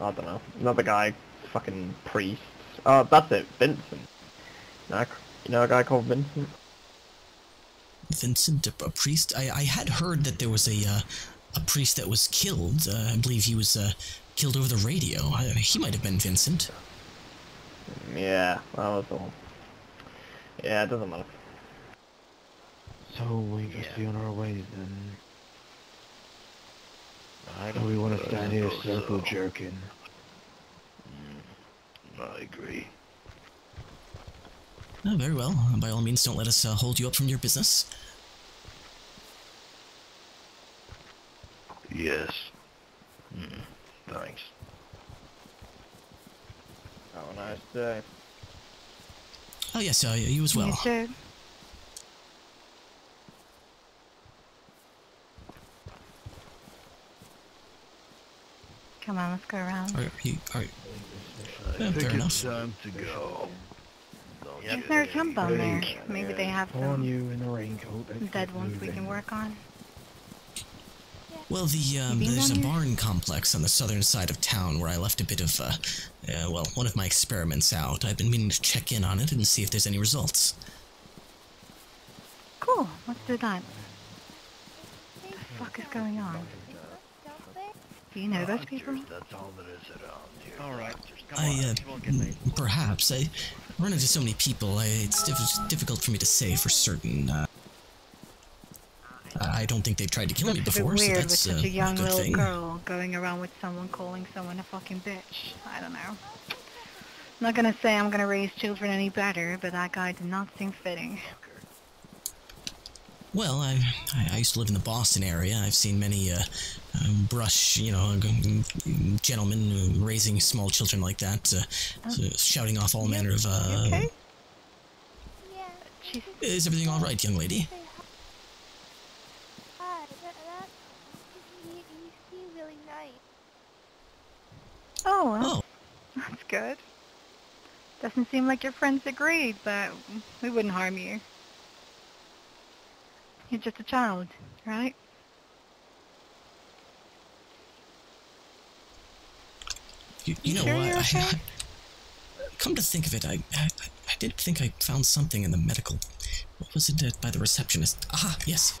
don't know. Another guy, fucking priest. That's it, Vincent. You know a guy called Vincent? Vincent, a priest? I had heard that there was a priest that was killed. I believe he was killed over the radio. He might have been Vincent. Yeah, that was all. Yeah, it doesn't matter. So we just be on our ways then. I Do we want to stand here circle jerking? I agree. Oh, very well. By all means, don't let us hold you up from your business. Yes. Thanks. Have a nice day. Oh, yes, you as well. You too. Come on, let's go around. Fair enough. It's time to go. Is there a camp on there? Maybe they have On some you in the raincoat. Let's dead get ones we moving. can work on. Well, there's a barn complex on the southern side of town where I left a bit of, one of my experiments out. I've been meaning to check in on it and see if there's any results. Cool, let's do that. What the fuck is going on? Do you know those people? That's all there is around here. Alright. Perhaps. I run into so many people, it's difficult for me to say for certain. I don't think they've tried to kill me Looks a bit before, so weird that's with such a young good little thing. girl going around with someone calling someone a fucking bitch. I don't know. I'm not gonna say I'm gonna raise children any better, but that guy did not seem fitting. Well, I used to live in the Boston area. I've seen many gentlemen raising small children like that, shouting off all manner of. Okay? Is everything all right, young lady? You seem really nice. Oh, that's good. Doesn't seem like your friends agreed, but we wouldn't harm you. You're just a child, right? You know sure what? you're okay? Come to think of it, I did think I found something in the medical. What was it by the receptionist? Ah, yes.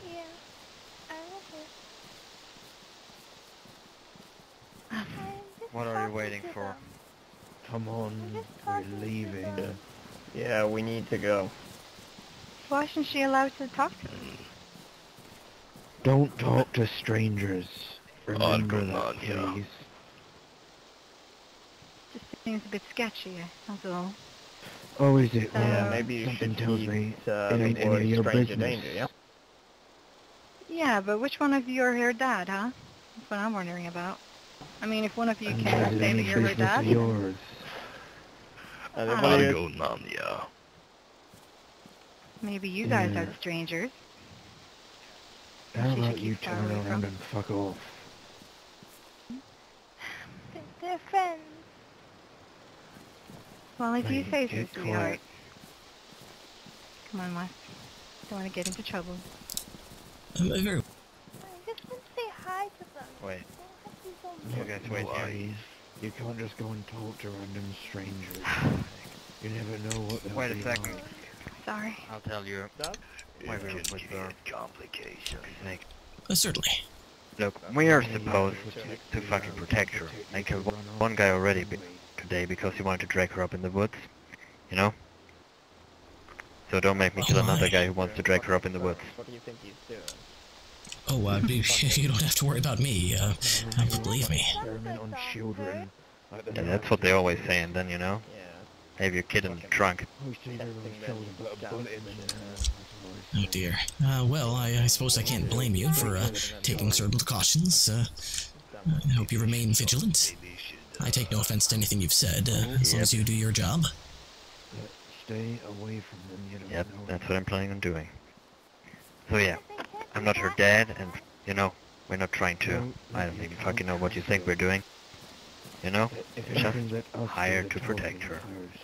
Yeah, I love it. What are you waiting for? Come on, we're leaving. Yeah, we need to go. Why isn't she allowed to talk to them? Don't talk to strangers. Remember that, on, yeah. please. Just seems a bit sketchy, that's all. Oh, is it? Yeah, Well, maybe you something should tells keep me the it ain't any of word your stranger business. danger, yeah? Yeah, but which one of you are her dad, huh? That's what I'm wondering about. I mean, if one of you And can't is it say that any you're her business dad, of yours? And I what don't do know. you- Go on, yeah. maybe you guys Yeah. are the strangers. How She about should you keep far turn away around from- and fuck off? They're friends. Well, if you Hey, say so, get sweetheart. quiet. Come on, Wes. Don't want to get into trouble. Very I just want to say hi to them. Wait. Don't have to be so You guys No wait here. worries. You can't just go and talk to random strangers. You never know what they'll Wait a be second. like. Sorry. I'll tell you. Why It we're can with create complications. Snake. certainly. Look, we are supposed to fucking protect her. I killed one guy already today because he wanted to drag her up in the woods. You know? So don't make me kill Oh, another I- guy who wants to drag her up in the woods. What do you think he's doing? Oh, you don't have to worry about me. Believe me. Experiment on children. Like the Yeah, that's what they always say, and then, you know, Yeah. have your kid in the trunk. Wish everyone fell and put a bullet in them. Oh dear. Well, I suppose I can't blame you for taking certain precautions. I hope you remain vigilant. Maybe you should, I take no offense to anything you've said, as long as you do your job. Stay away from them, you don't Yep, know. that's what I'm planning on doing. So yeah, I'm not her dad, and, you know, we're not trying to. I don't even fucking know what you think we're doing. You know? If Just anything, let us do hired the to protect talking her. first.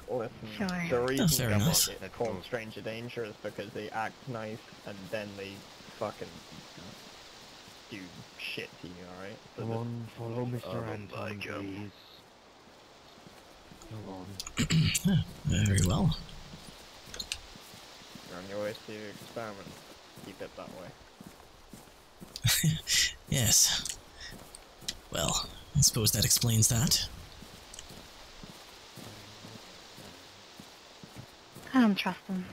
Listen, Sure. the reason fair someone enough. gets called stranger danger is because they act nice and then they fucking do shit to you, alright? So Come this- on, follow Mr. don't Anton, like him. please. Come on. Very well. you're on your way to your experiment. Keep it that way. Yes. Well, I suppose that explains that. I don't trust them.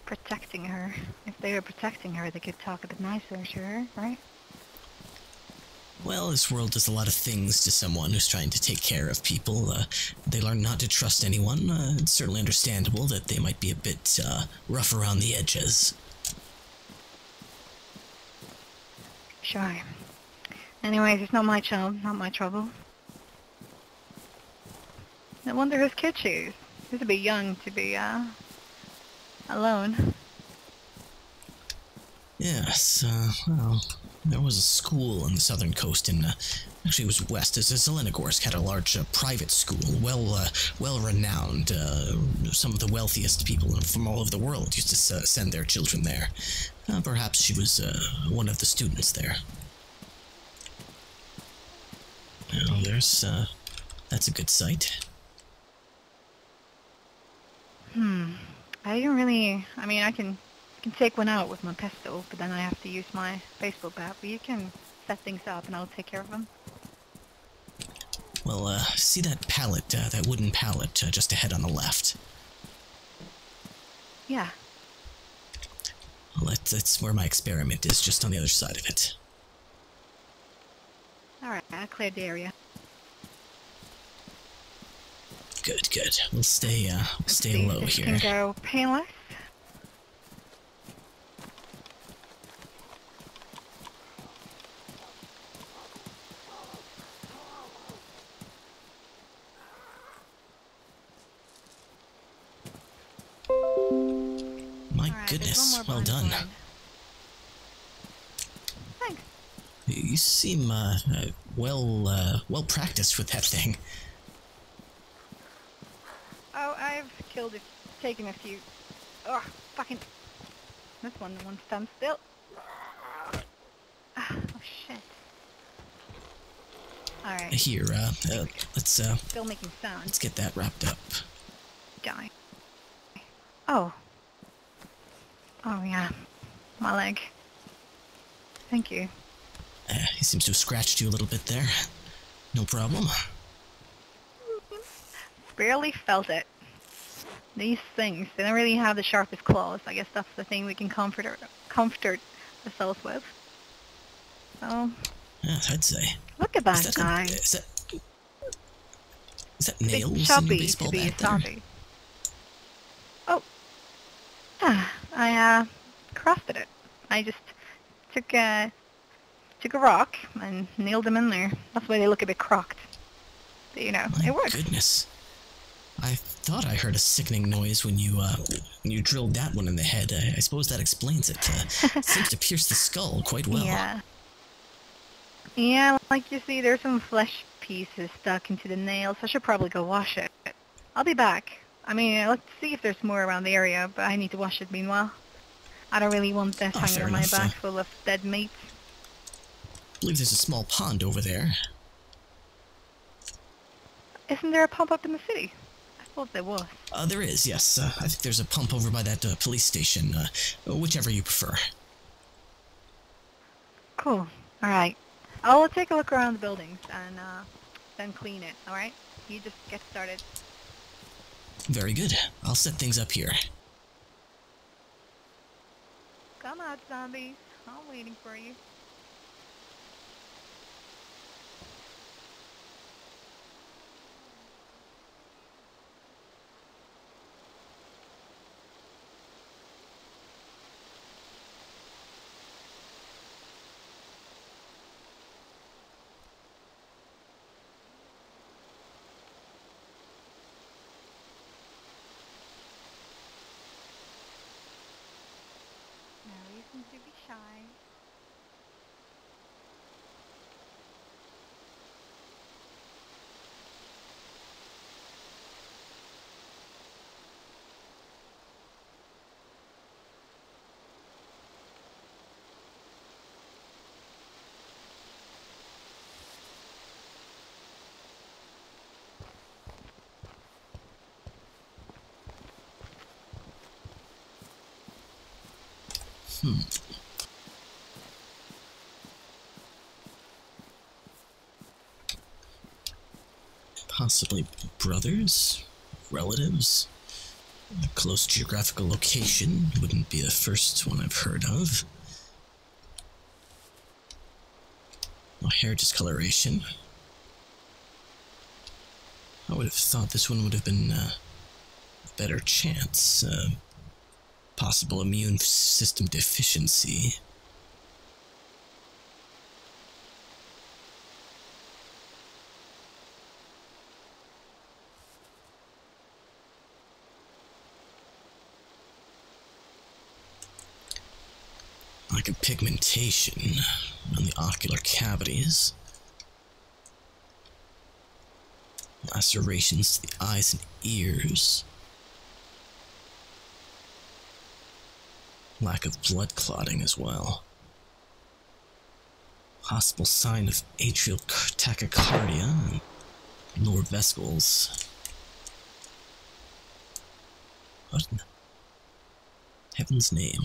Protecting her. If they were protecting her, they could talk a bit nicer to her, right? Well, this world does a lot of things to someone who's trying to take care of people. They learn not to trust anyone. It's certainly understandable that they might be a bit rough around the edges. Sure. Anyways, it's not my child, not my trouble. I wonder whose kid she is. She's a bit young to be, alone. Yes, well, there was a school on the southern coast in, actually it was west, as Zelenogorsk had a large private school, well renowned. Some of the wealthiest people from all over the world used to send their children there. Perhaps she was one of the students there. Well, that's a good sight. I don't really, I mean, I can take one out with my pistol, but then I have to use my baseball bat. But you can set things up and I'll take care of them. Well, see that pallet, that wooden pallet just ahead on the left? Yeah. Well, that's where my experiment is, just on the other side of it. Alright, I cleared the area. Good, good. We'll stay low This here. can go painless. My goodness, well done. Thanks. You seem, well practiced with that thing. Oh, I've killed it, taken a few. Oh, fucking. This one won't stand still. Oh, shit. Alright. Here, let's, Still making sound. let's get that wrapped up. Die. Oh. Oh, yeah. My leg. Thank you. He seems to have scratched you a little bit there. No problem. Barely felt it. These things, they don't really have the sharpest claws. I guess that's the thing we can comfort ourselves with. So, Yes, I'd say. look at that guy. Is that Bit nails in your chubby baseball to be a bat there? zombie. Oh. I crafted it. I just took a rock and nailed them in there. That's why they look a bit crocked. But, you know, it works. Goodness. I thought I heard a sickening noise when you drilled that one in the head. I suppose that explains it. It seems to pierce the skull quite well. Yeah. Yeah, like you see, there's some flesh pieces stuck into the nails. I should probably go wash it. I'll be back. I mean, let's see if there's more around the area, but I need to wash it meanwhile. I don't really want this hanging fair on my enough, back full of dead meat. I believe there's a small pond over there. Isn't there a pump up in the city? I thought there was. There is, yes. I think there's a pump over by that police station. Whichever you prefer. Cool. Alright. I'll take a look around the buildings and then clean it, alright? You just get started. Very good. I'll set things up here. Come out, zombies. I'm waiting for you. No reason to be shy. Possibly brothers? Relatives? A close geographical location wouldn't be the first one I've heard of. No hair discoloration. I would have thought this one would have been a better chance. Possible immune system deficiency. Like a pigmentation on the ocular cavities. Lacerations to the eyes and ears. Lack of blood clotting as well. Possible sign of atrial tachycardia and lower vesicles. What in heaven's name?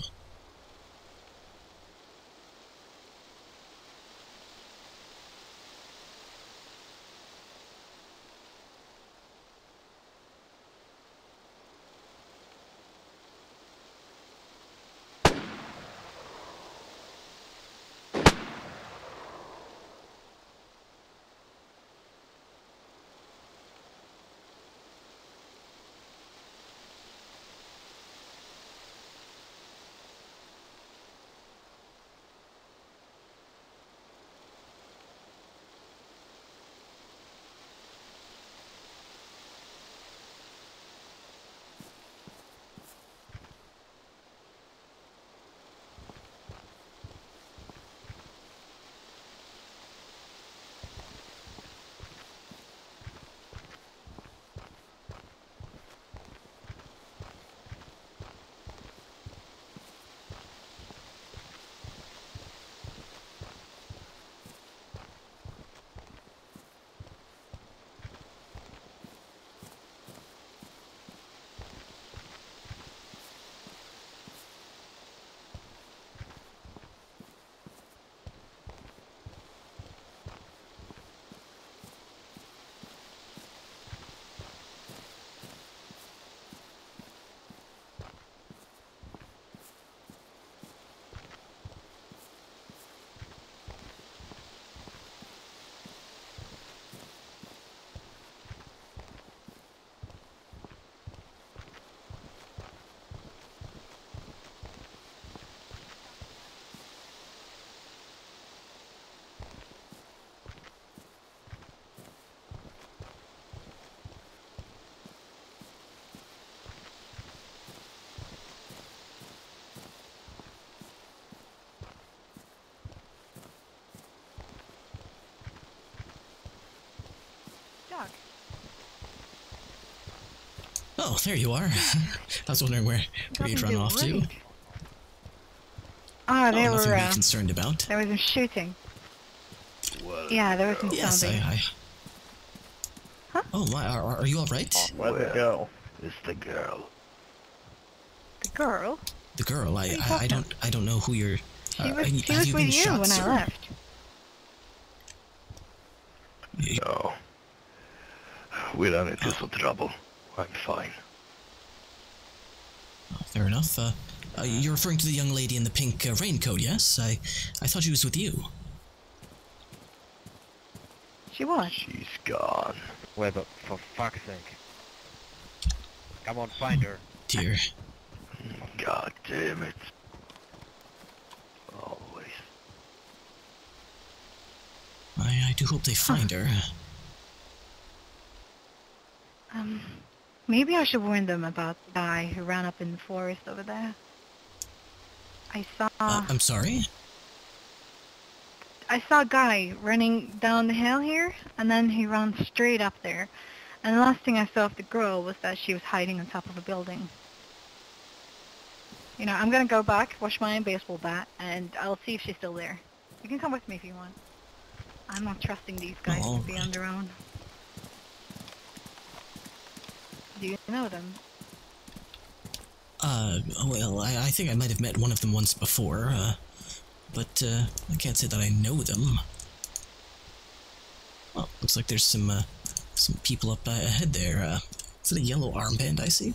Oh, there you are. I was wondering where you'd run off to. Oh, they nothing were to be concerned about. there was some shooting. Yeah, there was some Yes, zombie. Huh? Oh my, are you all right? Where'd the girl? It's the girl. The girl? The girl. I don't know who you're. She was with you when I left. No. We don't into some trouble. I'm fine. Oh, fair enough. You're referring to the young lady in the pink raincoat, yes? I thought she was with you. She was. She's gone. Wait, but for fuck's sake. Come on, find her. Dear. God damn it. Always. I do hope they find her. Maybe I should warn them about the guy who ran up in the forest over there. I saw... I'm sorry? I saw a guy running down the hill here, and then he ran straight up there. And the last thing I saw of the girl was that she was hiding on top of a building. You know, I'm gonna go back, wash my baseball bat, and I'll see if she's still there. You can come with me if you want. I'm not trusting these guys to be on their own. Do you know them? Well, I think I might have met one of them once before, but, I can't say that I know them. Well, looks like there's some, some people up ahead there. Is it a yellow armband I see?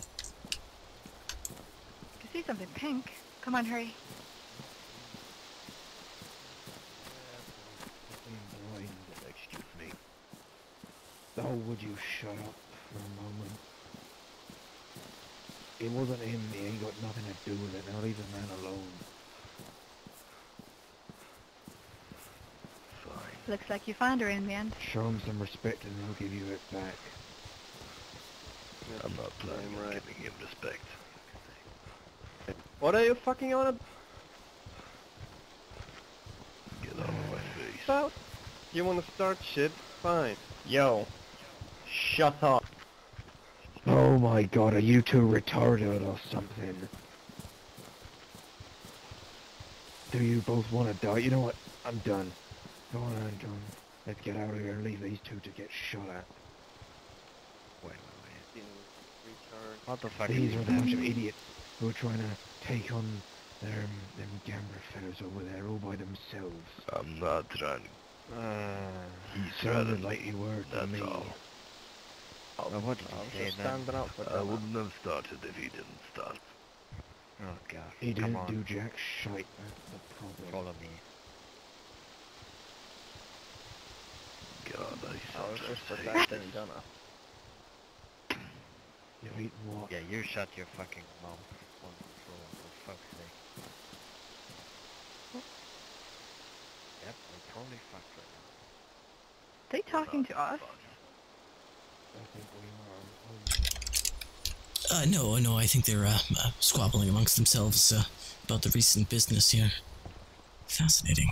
I see something pink. Come on, hurry. Excuse me. Oh, would you shut up for a moment? It wasn't him, he ain't got nothing to do with it, now leave the man alone. Fine. Looks like you found her in the end. Show him some respect and he'll give you it back. I'm not planning on giving him respect. What are you fucking on Get out of my face. about? You wanna start shit? Fine. Yo. Shut up. Oh my god, are you two retarded or something? Do you both want to die? You know what? I'm done. Go on, I'm done. Let's get out of here and leave these two to get shot at. Wait. What the fuck? These are the bunch of idiots who are trying to take on them gambler fellas over there all by themselves. I'm not trying. You sounded like you were to That's me. all. Well, what did I was you say just then? standing up for I that. wouldn't have started if he didn't start. Oh god. He Come didn't on. do jack shite, that's the problem. Follow me. God, I I was thought just I'd say protecting Gunner. You eating what? Yeah, you shut your fucking mouth on the floor, for fuck's sake. Yep, we're totally fucked right now. They talking to us? I think we are. No, I think they're squabbling amongst themselves about the recent business here. Fascinating.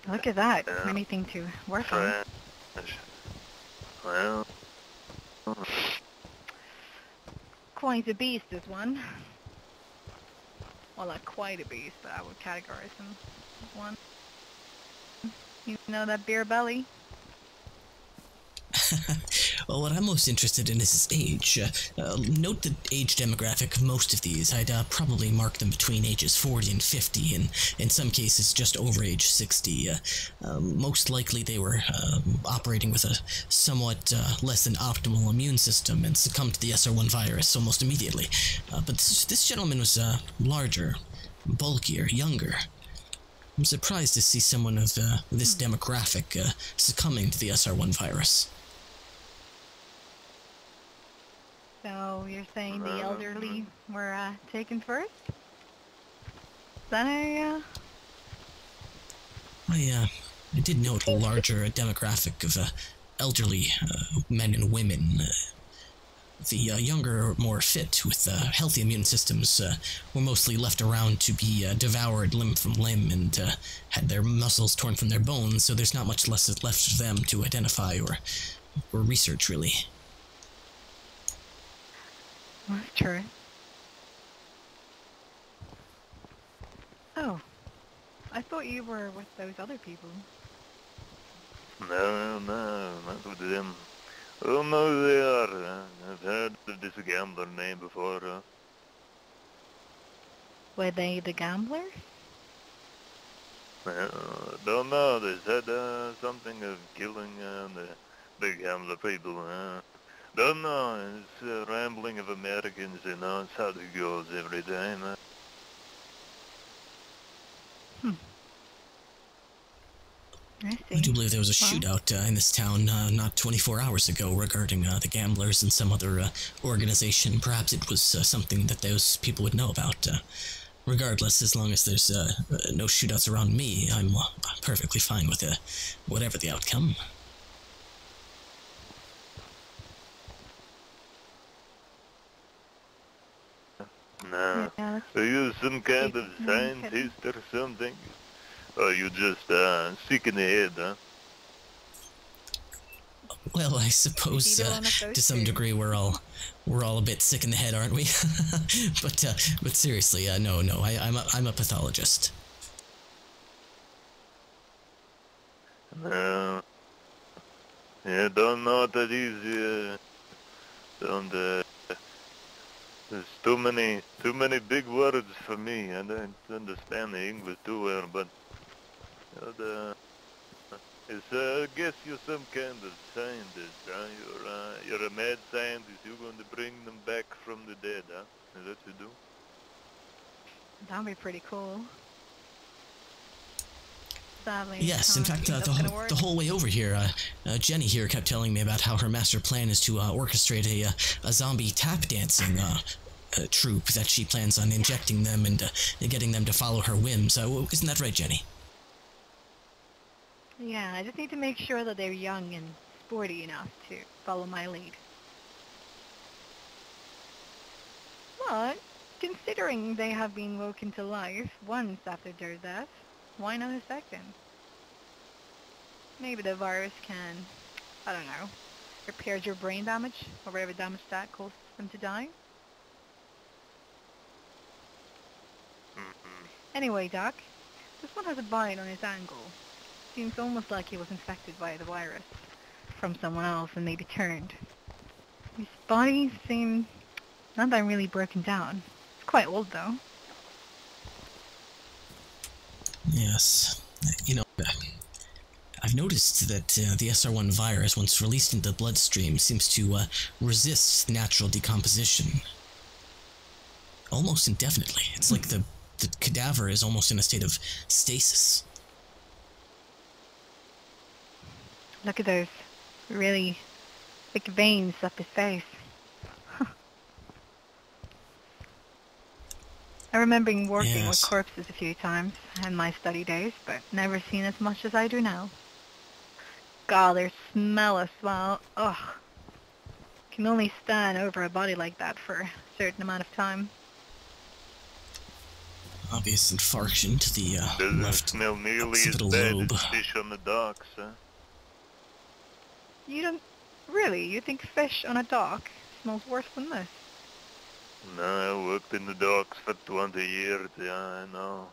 Look at that. Anything to work on. Well, Quite a beast, this one. Well, not quite a beast, but I would categorize him as one. You know that beer belly? Well, what I'm most interested in is his age. Note the age demographic of most of these. I'd probably mark them between ages 40 and 50, and in some cases just over age 60. Most likely they were operating with a somewhat less than optimal immune system and succumbed to the SR1 virus almost immediately. But this gentleman was larger, bulkier, younger. I'm surprised to see someone of this demographic succumbing to the SR1 virus. So you're saying the elderly were taken first? Is that a I did note a larger demographic of elderly men and women. The younger, more fit, with healthy immune systems, were mostly left around to be devoured limb from limb and had their muscles torn from their bones, so there's not much left for them to identify or research, really. Well, that's true. Oh. I thought you were with those other people. no, not with them. Oh no, they are. I've heard of this gambler name before. Were they the gamblers? Don't know. They said something of killing the big gambler people. Don't know. It's rambling of Americans, you know. It's how it goes every time. I see. I do believe there was a shootout in this town not 24 hours ago regarding the gamblers and some other organization. Perhaps it was something that those people would know about. Regardless, as long as there's no shootouts around me, I'm perfectly fine with whatever the outcome. No. Yeah, Are you some kind of No, I'm kidding. scientist or something? Or you just sick in the head, huh? Well, I suppose Either one of those to some two. degree we're all a bit sick in the head, aren't we? but seriously, no, I'm a pathologist. No. Yeah, don't know that easy. Don't. There's too many big words for me. I don't understand the English too well, but It's, I guess you're some kind of scientist, huh? You're a mad scientist. You're going to bring them back from the dead, huh? Is that what you do? That'd be pretty cool. Sadly, Yes, in fact, the whole way over here, Jenny here kept telling me about how her master plan is to orchestrate a zombie tap dancing troupe that she plans on injecting them and getting them to follow her whims. Isn't that right, Jenny? Yeah, I just need to make sure that they're young and sporty enough to follow my lead. But, considering they have been woken to life once after their death, why not a second? Maybe the virus can, I don't know, repair your brain damage, or whatever damage that causes them to die. Anyway, Doc, this one has a bite on his ankle. Seems almost like he was infected by the virus from someone else and maybe turned. His body seems not that really broken down. It's quite old, though. Yes. You know, I've noticed that the SR1 virus, once released into the bloodstream, seems to resist natural decomposition. Almost indefinitely. It's like the cadaver is almost in a state of stasis. Look at those really thick veins up his face. I remember working with corpses a few times in my study days, but never seen as much as I do now. God, their smell as well. Ugh. Can only stand over a body like that for a certain amount of time. Obvious infarction to the left smell nearly as occipital bad lobe. as fish on the docks, huh? You don't... Really? You think fish on a dock smells worse than this? No, I worked in the docks for 20 years, yeah, I know.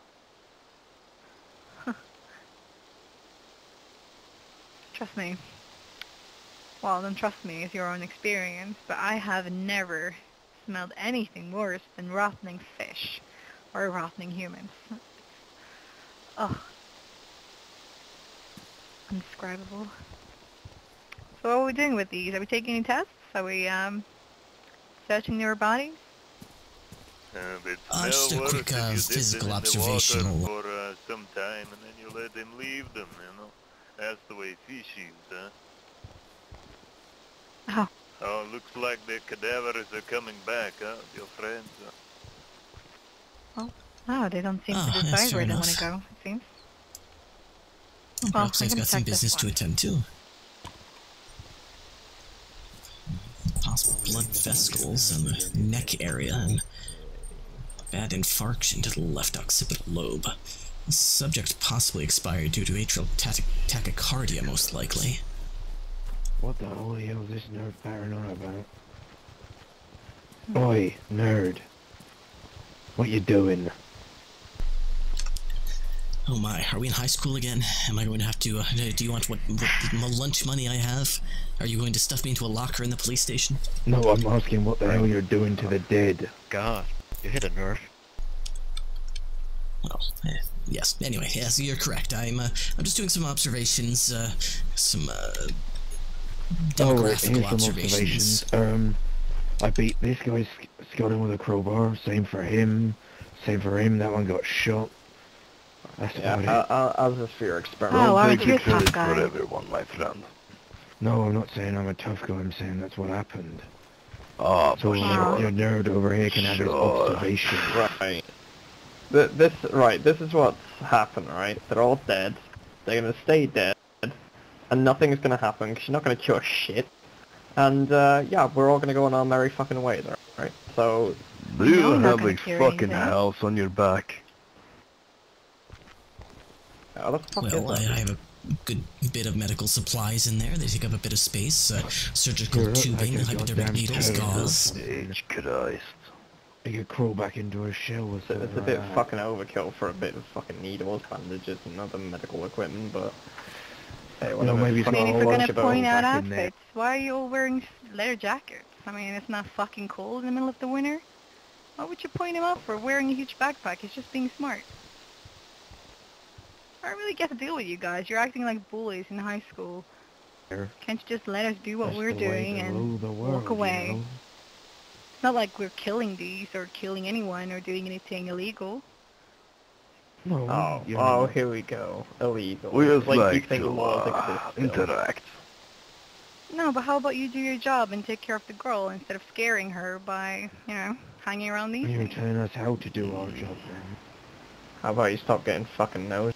Trust me. Well, don't trust me, it's your own experience, but I have never smelled anything worse than rotting fish or rotting humans. Ugh. Indescribable. So what are we doing with these? Are we taking any tests? Are we searching their bodies? Just a quick physical observation. For some time, and then you let him leave them, you know. That's the way fish use, huh? Oh. Oh, looks like the cadavers are coming back, huh, your friends? Oh, they don't seem to decide where they want to go, it seems. Well, perhaps I've got some business to attend to. Possible blood vesicles in the neck area and bad infarction to the left occipital lobe. The subject possibly expired due to atrial tachycardia, most likely. What the holy hell is this nerd firing on about? Oi, nerd. What you doing? Oh my, are we in high school again? Am I going to have to, do you want what lunch money I have? Are you going to stuff me into a locker in the police station? No, I'm asking what the hell you're doing to the dead. God, you hit a nerve. Well, yes. Anyway, yes, you're correct. I'm just doing some observations, some demographical observations. I beat this guy, got him with a crowbar. Same for him. That one got shot. That's about it. I'll just for your experiment. Oh, aren't you a tough guy? For everyone, my friend. No, I'm not saying I'm a tough guy. I'm saying that's what happened. Oh, So sure. your nerd over here can have his observation. Right. This is what's happened, right? They're all dead. They're gonna stay dead. And nothing's gonna happen, because you're not gonna cure shit. And, yeah, we're all gonna go on our merry fucking ways, right? So... Do you I'm not have a gonna cure fucking anything. house on your back? Oh, the fuck Well, I is that? have a good bit of medical supplies in there. They take up a bit of space. Surgical tubing, hypodermic needles, gauze. Jesus Christ. You could crawl back into a shell with It's a bit fucking overkill for a bit of fucking needles, bandages, and other medical equipment, but... Hey, Well, whatever. maybe it's I got mean, a if whole we're bunch gonna of point out back in there. outfits, why are you all wearing leather jackets? I mean, it's not fucking cold in the middle of the winter. Why would you point him out for wearing a huge backpack? He's just being smart. I don't really get to deal with you guys. You're acting like bullies in high school. Can't you just let us do what we're doing and walk away? You know? It's not like we're killing these or killing anyone or doing anything illegal. No, Oh, here we go. Illegal. We just like you like think to laws exist still. interact. No, but how about you do your job and take care of the girl instead of scaring her by, you know, hanging around these You're things? telling us how to do our job then. How about you stop getting fucking nosy?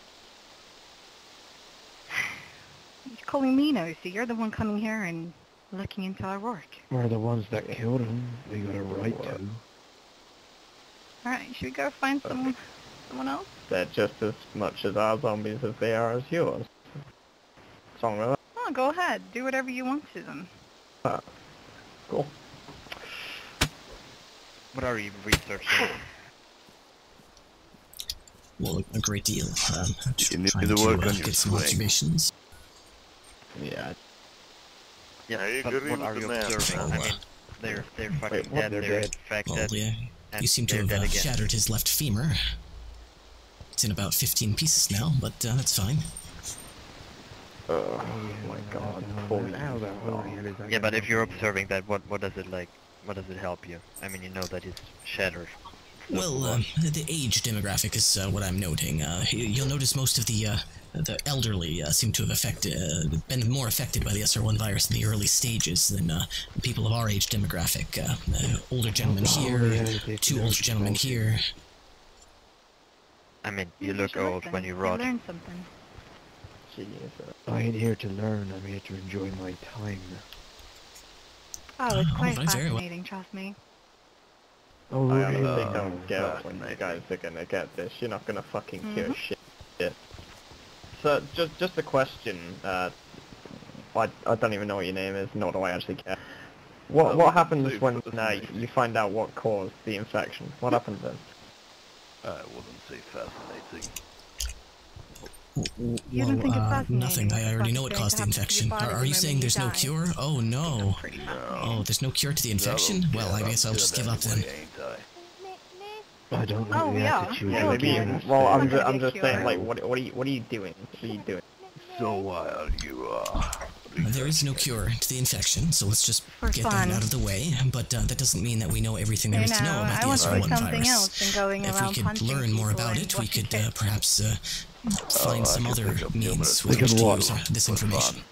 You're calling me nosy. You're the one coming here and looking into our work. We're the ones that killed him. We got a right to. Alright, should we go find someone else? They're just as much as our zombies as they are as yours. What's wrong with that? Oh, go ahead. Do whatever you want to them. Cool. What are you researching? Well, a great deal. You need Trying to work on get your some swing. observations. Yeah. Yeah, I but agree what with are the you man. observing? I mean, they're fucking what? dead, They're they're dead. Well, infected, yeah, and you seem to they're dead have again. shattered his left femur. It's in about 15 pieces now, but that's fine. Oh my god. Holy How the holy hell is that Yeah, but gonna if you're happen? observing that, what does it like? What does it help you? I mean, you know that it's shattered. Well, the age demographic is what I'm noting. You'll notice most of the elderly seem to have been more affected by the SR1 virus in the early stages than people of our age demographic. Older gentlemen here, two older gentlemen here. I mean, you Maybe look should old listen. when you You rot. learn something. Jesus. I ain't here to learn, I'm here to enjoy my time. Oh, it's quite Alright, very well. fascinating, trust me. Oh, I honestly really? don't get when you guys are gonna get this. You're not gonna fucking cure shit. So, just a question. I don't even know what your name is, nor do I actually care. What happens when you find out what caused the infection? What happens then? I wouldn't say fascinating. You don't think it's fascinating? Nothing. I already know what What's caused the going to happen to your infection. body Are you the saying moment there's you no die? cure? Oh no. Pretty fascinating. Oh, there's no cure to the infection? Well, I guess I'll just give up then. I don't Oh, like the yeah. attitude Yeah, you're Maybe. okay. giving us Well, there. I'm gonna be a just saying, cure. like, what are you doing? What are you doing? So while you are... There is no cure to the infection, so let's just For get fun. that out of the way. But that doesn't mean that we know everything there You is to know know, about I the want to do SR1 something virus. else than going If we around could punching learn more people about and it, we washing could tits. perhaps find I some can other pick up means numerous with which things to for use this fun. information.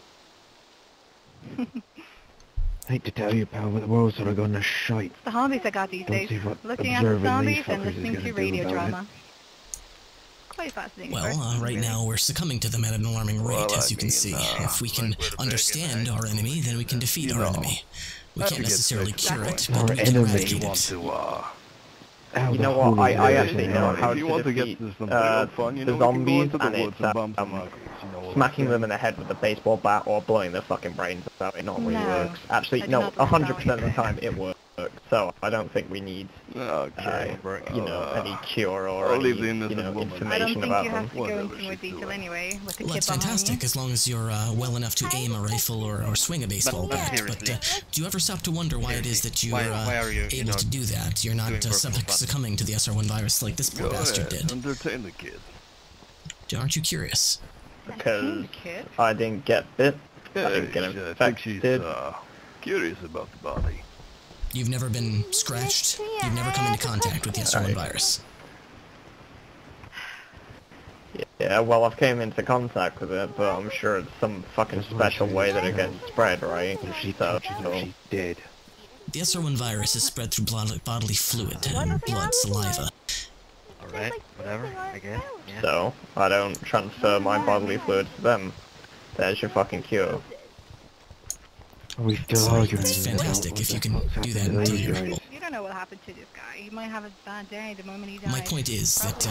Hate to tell you, pal, but the world's sort of gone to shite. It's the hobbies I got these Don't days. see what Looking at the observing zombies these and fuckers is listening gonna to do radio about it. drama. Quite fascinating. Well, personally, right really. now we're succumbing to them at an alarming rate, Well, as I you can mean, see. If we can like we're understand big and our enemy, then we can defeat you our know, enemy. We how can't to get necessarily fixed. cure it, Exactly. but Our we can enemy. eradicate You it. want to, How You the know what? holy I hell is actually it know now? how if you to want to get defeat to some real fun, you the know, we can go zombies, into the and woods it's and bump some uglies, you know, smacking like them in the head with a baseball bat or blowing their fucking brains out. It normally No, works. Actually, I do no, not like 100% of the that. time it works. So I don't think we need, okay. any cure or I'll any, leave the innocent woman. I don't information think about you them. have to go Whatever into more she's detail doing. anyway with the Well, kid that's behind fantastic, you. as long as you're well enough to aim a rifle or swing a baseball But bat. But seriously. do you ever stop to wonder why it is that you're Why are you, you able know, to do that? You're not doing work for fun? succumbing to the SR1 virus like this poor Go bastard ahead, did. entertain the kid. Aren't you curious? Because Kid? I didn't get bit. I Yeah, didn't get I think she's infected. curious about the body. You've never been scratched? You've never come into contact with the SR1 virus? Yeah, well, I've came into contact with it, but I'm sure it's some fucking special way that it gets spread, right? If she So, touches her, she's dead. The SR1 virus is spread through bodily fluid, blood, saliva. Alright, whatever, I guess. Yeah. so I don't transfer my bodily fluids to them. There's your fucking cure. Are we still So arguing it's about fantastic what if the you can fuck's do happened that to until these you're... guys? You don't know what happened to this guy. He might have a bad day the moment he dies. My point is that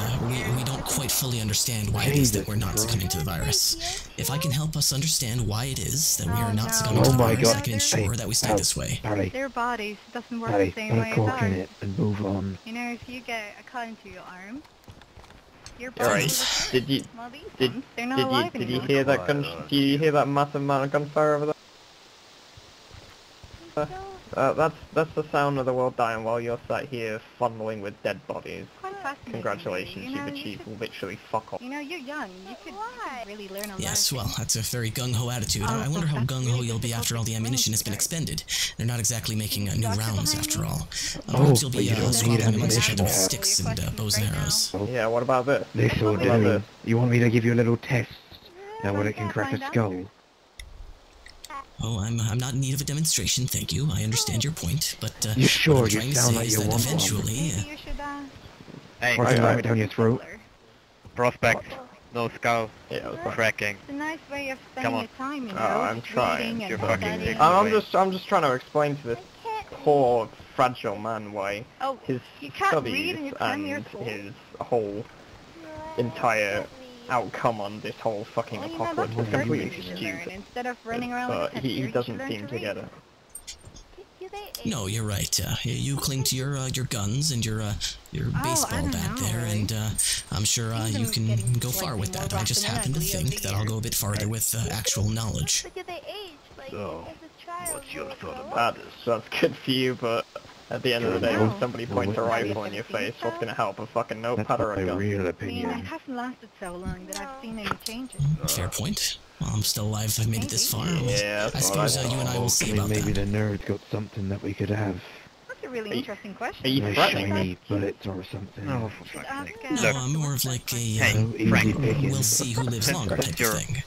we don't quite fully understand why it is that we're not succumbing to the virus. If I can help us understand why it is that we are not succumbing to Oh the my virus, God. I can ensure Hey, that we stay pal, this way. Barry, Their bodies doesn't work Barry, the same way as uncorking ours. it and move on. You know, if you get a cut into your arm, your All right. bodies Did you well, these did ones, they're not alive did you anymore. hear that gun? Do you hear that massive amount of gunfire over there? That's the sound of the world dying while you're sat here fondling with dead bodies. Quite fascinating. Congratulations, You know, you've achieved literally fuck all. You know, you're young. You could really learn a lot. Yes, well, that's a very gung-ho attitude. I wonder how gung-ho you'll be after all the ammunition has been expended. They're not exactly making new rounds after all. Perhaps you'll be squabbling amongst each other with sticks and bows and arrows. Yeah, what about this? This will do. You want me to give you a little test? Now whether it can crack a skull? Oh, I'm not in need of a demonstration, thank you. I understand your point, but You sure? what I'm You trying to sound say like is you that want one. eventually, You should, Hey, Or I can ram it down your throat. prospect, no skull, Yeah, that's right. tracking. It's a nice way of Come spending on. your time, you know. Oh, I'm just trying. reading and You're fucking studying. dick. I'm just trying to explain to this poor, fragile man why Oh, his you can't read studies and you're 10 years and old. his whole entire outcome on this whole fucking Well, you know, apocalypse that's is the first completely thing you should learn. stupid. Instead of running around But with a picture, he you doesn't should learn seem to to get it. no, you're right. You cling to your guns and your baseball bat there, and I'm sure you can go far with that. I just happen to think that I'll go a bit farther with actual knowledge. But do they age? Like, So, as a child? what's your will it thought grow about up? That's good for you, but at the end of the day, No. when somebody points a rifle in your face, what's gonna help? A fucking That's notepad or my a gun? real I mean, it opinion. hasn't lasted so long that I've seen any changes. Fair point. Well, I'm still alive. I've made it this far. Yeah, I that's what suppose you and I will see Okay, about maybe that. the nerd's got something that we could have. That's a really Are you- interesting question. are you Nice threatening shiny me? bullets or something. Oh, for Should fuck's ask, sake. uh, No, I'm more of like a Hey, No easy Frank, picking. we'll see who lives longer type of You're- thing.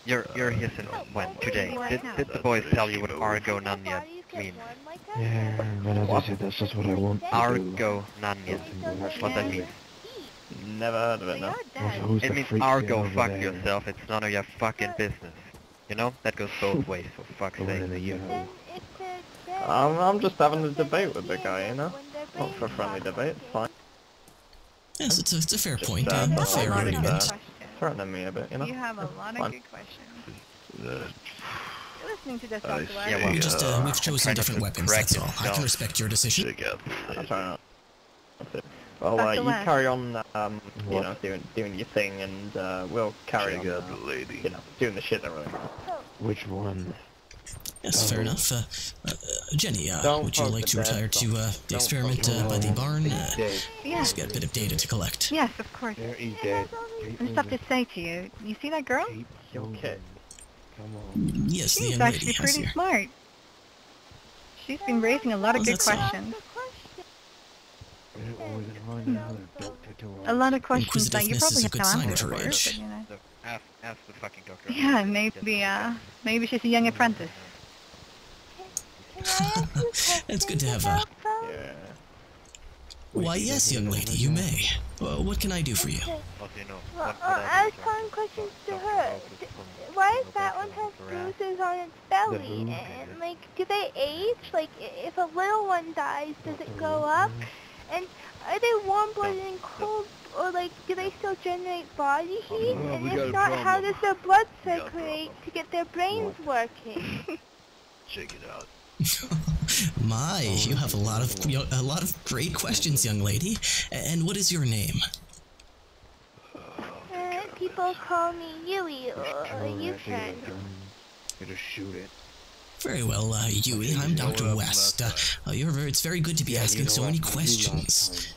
You're here since when? Today. Did the boys tell you what Argo Nanya means? Yeah, but as I said, that's just what I want to do. Argo Nanya. What that means? Never heard of it, They no. are Also, dead. who's It the means freak Argo, over fuck there? yourself. It's none of your fucking business. You know? That goes both ways, for fuck's The one in sake. the yellow. Then if they're dead, I'm just having a then they debate with the heal guy, you know? when their Not for a brains friendly stop debate, it's fine. Yes, it's a fair Just, point. uh, A that's fair a lot of argument. questions. Threatening me a bit, you know? You have a That's lot fine. of good questions. Uh, You're listening to this, I Dr. see. West. Yeah, well, We've just we've chosen trying not different to weapons. correct That's all. I yourself. can respect your decision. check out the That's lady. right. That's it. Well, Dr. you West. carry on, you What? know, doing your thing, and we'll carry Check on, out the lady. you know, doing the shit that really matters. Which one? Yes, fair enough. Jenny, Don't would you poke like the to dead retire to stuff. the Don't experiment poke the by the dead. barn? Dead. Yeah. Just get a bit of data to collect. Yes, of course. There, he's dead. Keep I just have moving. to say to you, you see that girl? Keep Okay. moving. Come on. Yes, the She's young lady. actually I pretty see her. smart. She's been raising a lot of Oh, good that's all. questions. We're always gonna find another doctor to A lot of questions that you Inquisitiveness probably is a have good no sign answer at her for, age. but, you know. So, ask the fucking doctor. Yeah, maybe she's a young apprentice. Can I ask you It's good to questions have a- about them? Yeah. Why, yes, young lady, you may. What can I do for you? Okay. What do you know? Well, What I was else? telling questions to Dr. her. Vogel D- from- Why does from that one Vogel have from Verona. bruises on its belly? who? And, like, do they age? Like, if a little one dies, does it go up? And are they warm-blooded and cold? Or, like, do they still generate body heat? Well, And we got if a not, how problem. does their blood We got a circulate problem. to get their brains working? Check it out. My, you have a lot of great questions, young lady. And what is your name? People call me Yui or Sure, U-turn. You just shoot it. Very well, Yui. I'm Dr. West. It's very good to be Yeah, asking you know so what? many You do questions. last time.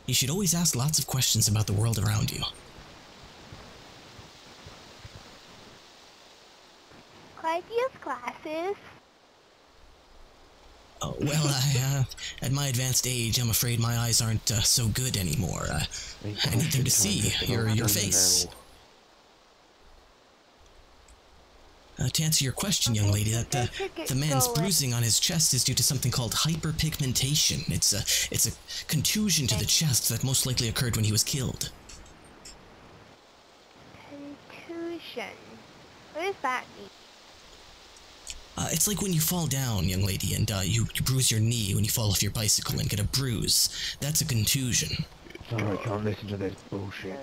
You should always ask lots of questions about the world around you. Quite use glasses. Well, at my advanced age, I'm afraid my eyes aren't so good anymore. I need them to see your face. To answer your question, young lady, that the man's bruising on his chest is due to something called hyperpigmentation. It's a contusion to the chest that most likely occurred when he was killed. Contusion. What does that mean? It's like when you fall down, young lady, and you bruise your knee when you fall off your bicycle and get a bruise. That's a contusion. Sorry, I can't listen to this bullshit.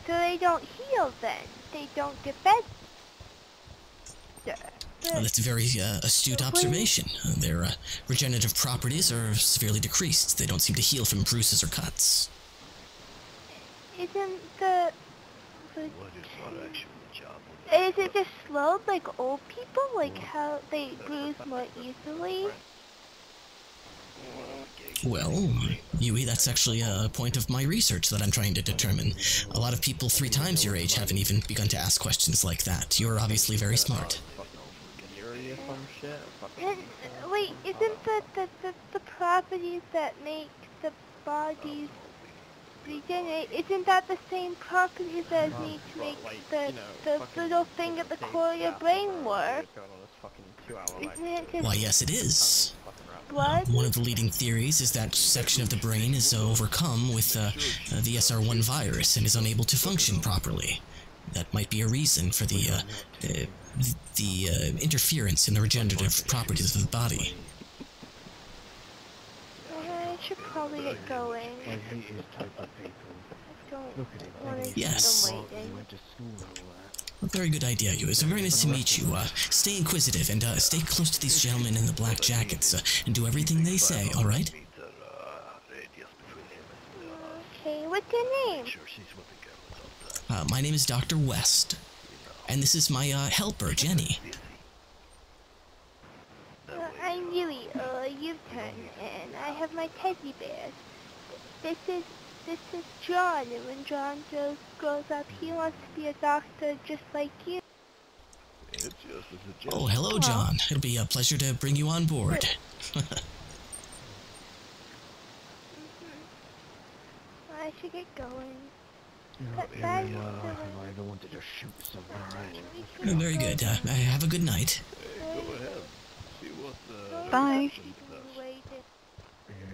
So they don't heal then? They don't get better? That's a very astute observation. Their regenerative properties are severely decreased. They don't seem to heal from bruises or cuts. Isn't the... What is our actual job? Is it just slowed like old people? Like how they bruise more easily? Well, Yui, that's actually a point of my research that I'm trying to determine. A lot of people 3 times your age haven't even begun to ask questions like that. You're obviously very smart. Wait, isn't the properties that make the bodies regenerate, isn't that the same properties as need to make the little thing at the core of your brain work? Isn't it just Why, yes, it is. blood? One of the leading theories is that section of the brain is overcome with the SR1 virus and is unable to function properly. That might be a reason for the interference in the regenerative properties of the body. I should probably get going. I don't want to Yes. keep them waiting. A very good idea, you. It's very nice to meet you. Stay inquisitive and stay close to these gentlemen in the black jackets and do everything they say, alright? Okay, what's your name? My name is Dr. West. And this is my helper, Jenny. I'm Yui, U-turn, and I have my teddy bears. This is John, and when John grows up, he wants to be a doctor just like you. Oh, hello, John. It'll be a pleasure to bring you on board. I should get going. I wanted to shoot someone. Very good. Have a good night. Bye.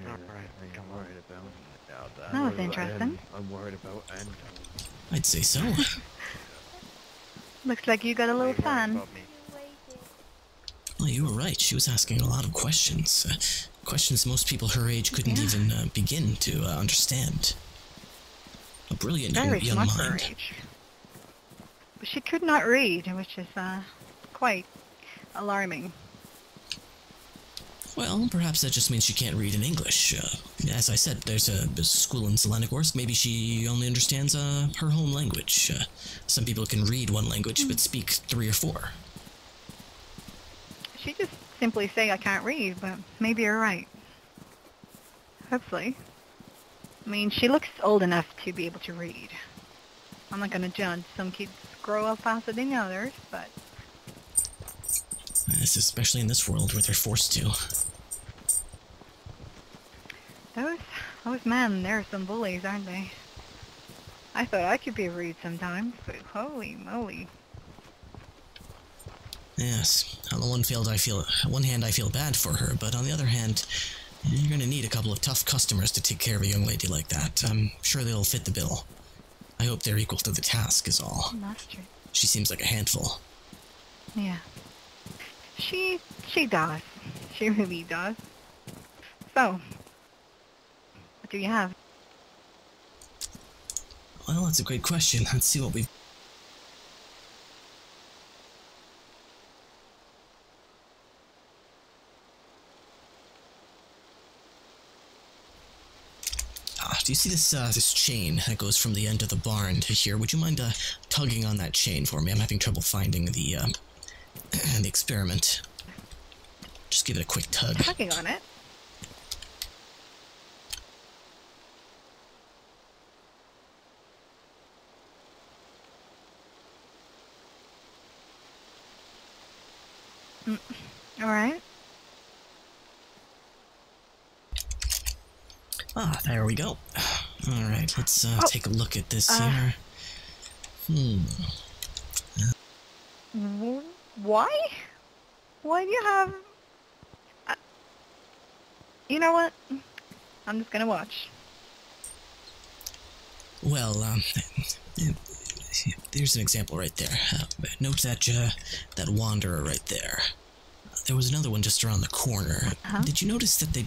Alright, I'm worried about That was interesting. I'm worried about Anton. I'd say so. Looks like you got a little fan. Well, you were right. She was asking a lot of questions. Questions most people her age couldn't even begin to understand. A brilliant Very young smart for her mind. age. But she could not read, which is quite alarming. Well, perhaps that just means she can't read in English. As I said, there's a school in Zelenogorsk. Maybe she only understands her home language. Some people can read one language but speak 3 or 4. She just simply say, I can't read, but maybe you're right. Hopefully. I mean, she looks old enough to be able to read. I'm not going to judge. Some kids grow up faster than others, but... Especially in this world where they're forced to. Those men, they're some bullies, aren't they? I thought I could be rude sometimes, but holy moly. Yes. On the one hand, I feel bad for her, but on the other hand, you're going to need a couple of tough customers to take care of a young lady like that. I'm sure they'll fit the bill. I hope they're equal to the task, is all. That's true. She seems like a handful. Yeah. She does. She really does. So, what do you have? Well, that's a great question. Let's see what we've... Do you see this chain that goes from the end of the barn to here? Would you mind tugging on that chain for me? I'm having trouble finding the experiment. Just give it a quick tug. Tugging on it? Alright. Ah, there we go. Alright, let's take a look at this here. Why? Why do you have... you know what? I'm just gonna watch. Well, there's an example right there. Note that wanderer right there. There was another one just around the corner. Did you notice that they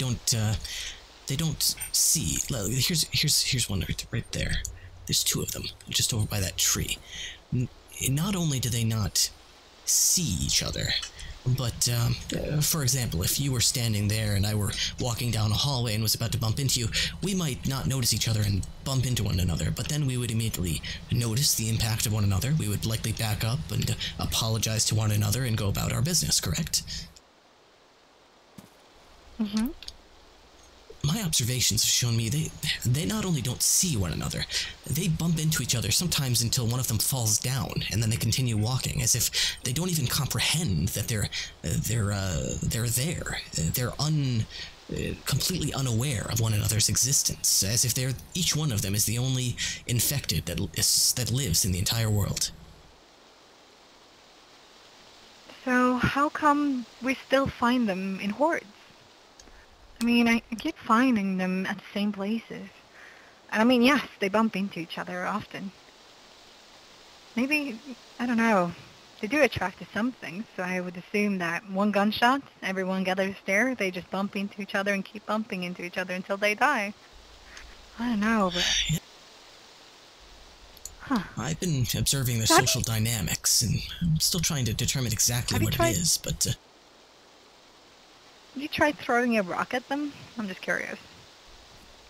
don't see? Here's one right there. There's 2 of them, just over by that tree. Not only do they not see each other, but, for example, if you were standing there and I were walking down a hallway and was about to bump into you, we might not notice each other and bump into one another, but then we would immediately notice the impact of one another. We would likely back up and apologize to one another and go about our business, correct? Mm-hmm. my observations have shown me they not only don't see one another, they bump into each other sometimes until one of them falls down, and then they continue walking, as if they don't even comprehend that they're there. They're completely unaware of one another's existence, as if each one of them is the only infected that lives in the entire world. So how come we still find them in hordes? I mean, I keep finding them at the same places. And I mean, yes, they bump into each other often. Maybe, I don't know, they do attract to something, so I would assume that one gunshot, everyone gathers there, they just bump into each other and keep bumping into each other until they die. I don't know, but... Huh. I've been observing their social dynamics, and I'm still trying to determine exactly what it is, but... Have you tried throwing a rock at them? I'm just curious.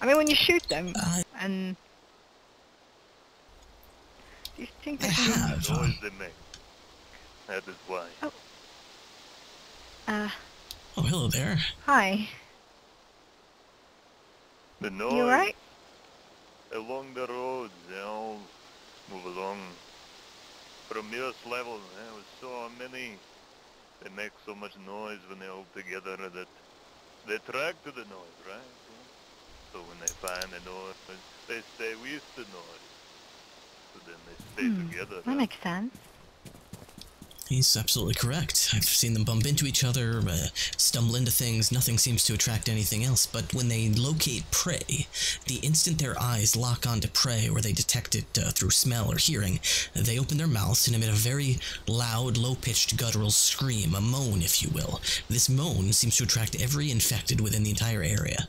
I mean, when you shoot them, and... Do you think they have. Noise they make. That is why. Oh. Oh, hello there. Hi. The noise. You alright? Along the roads, they all move along. From this level, there was so many. They make so much noise when they're all together that they attract to the noise, right? So when they find the noise, they stay with the noise. So then they stay together. That makes sense. He's absolutely correct. I've seen them bump into each other, stumble into things. Nothing seems to attract anything else. But when they locate prey, the instant their eyes lock onto prey or they detect it through smell or hearing, they open their mouths and emit a very loud, low-pitched guttural scream, a moan, if you will. This moan seems to attract every infected within the entire area.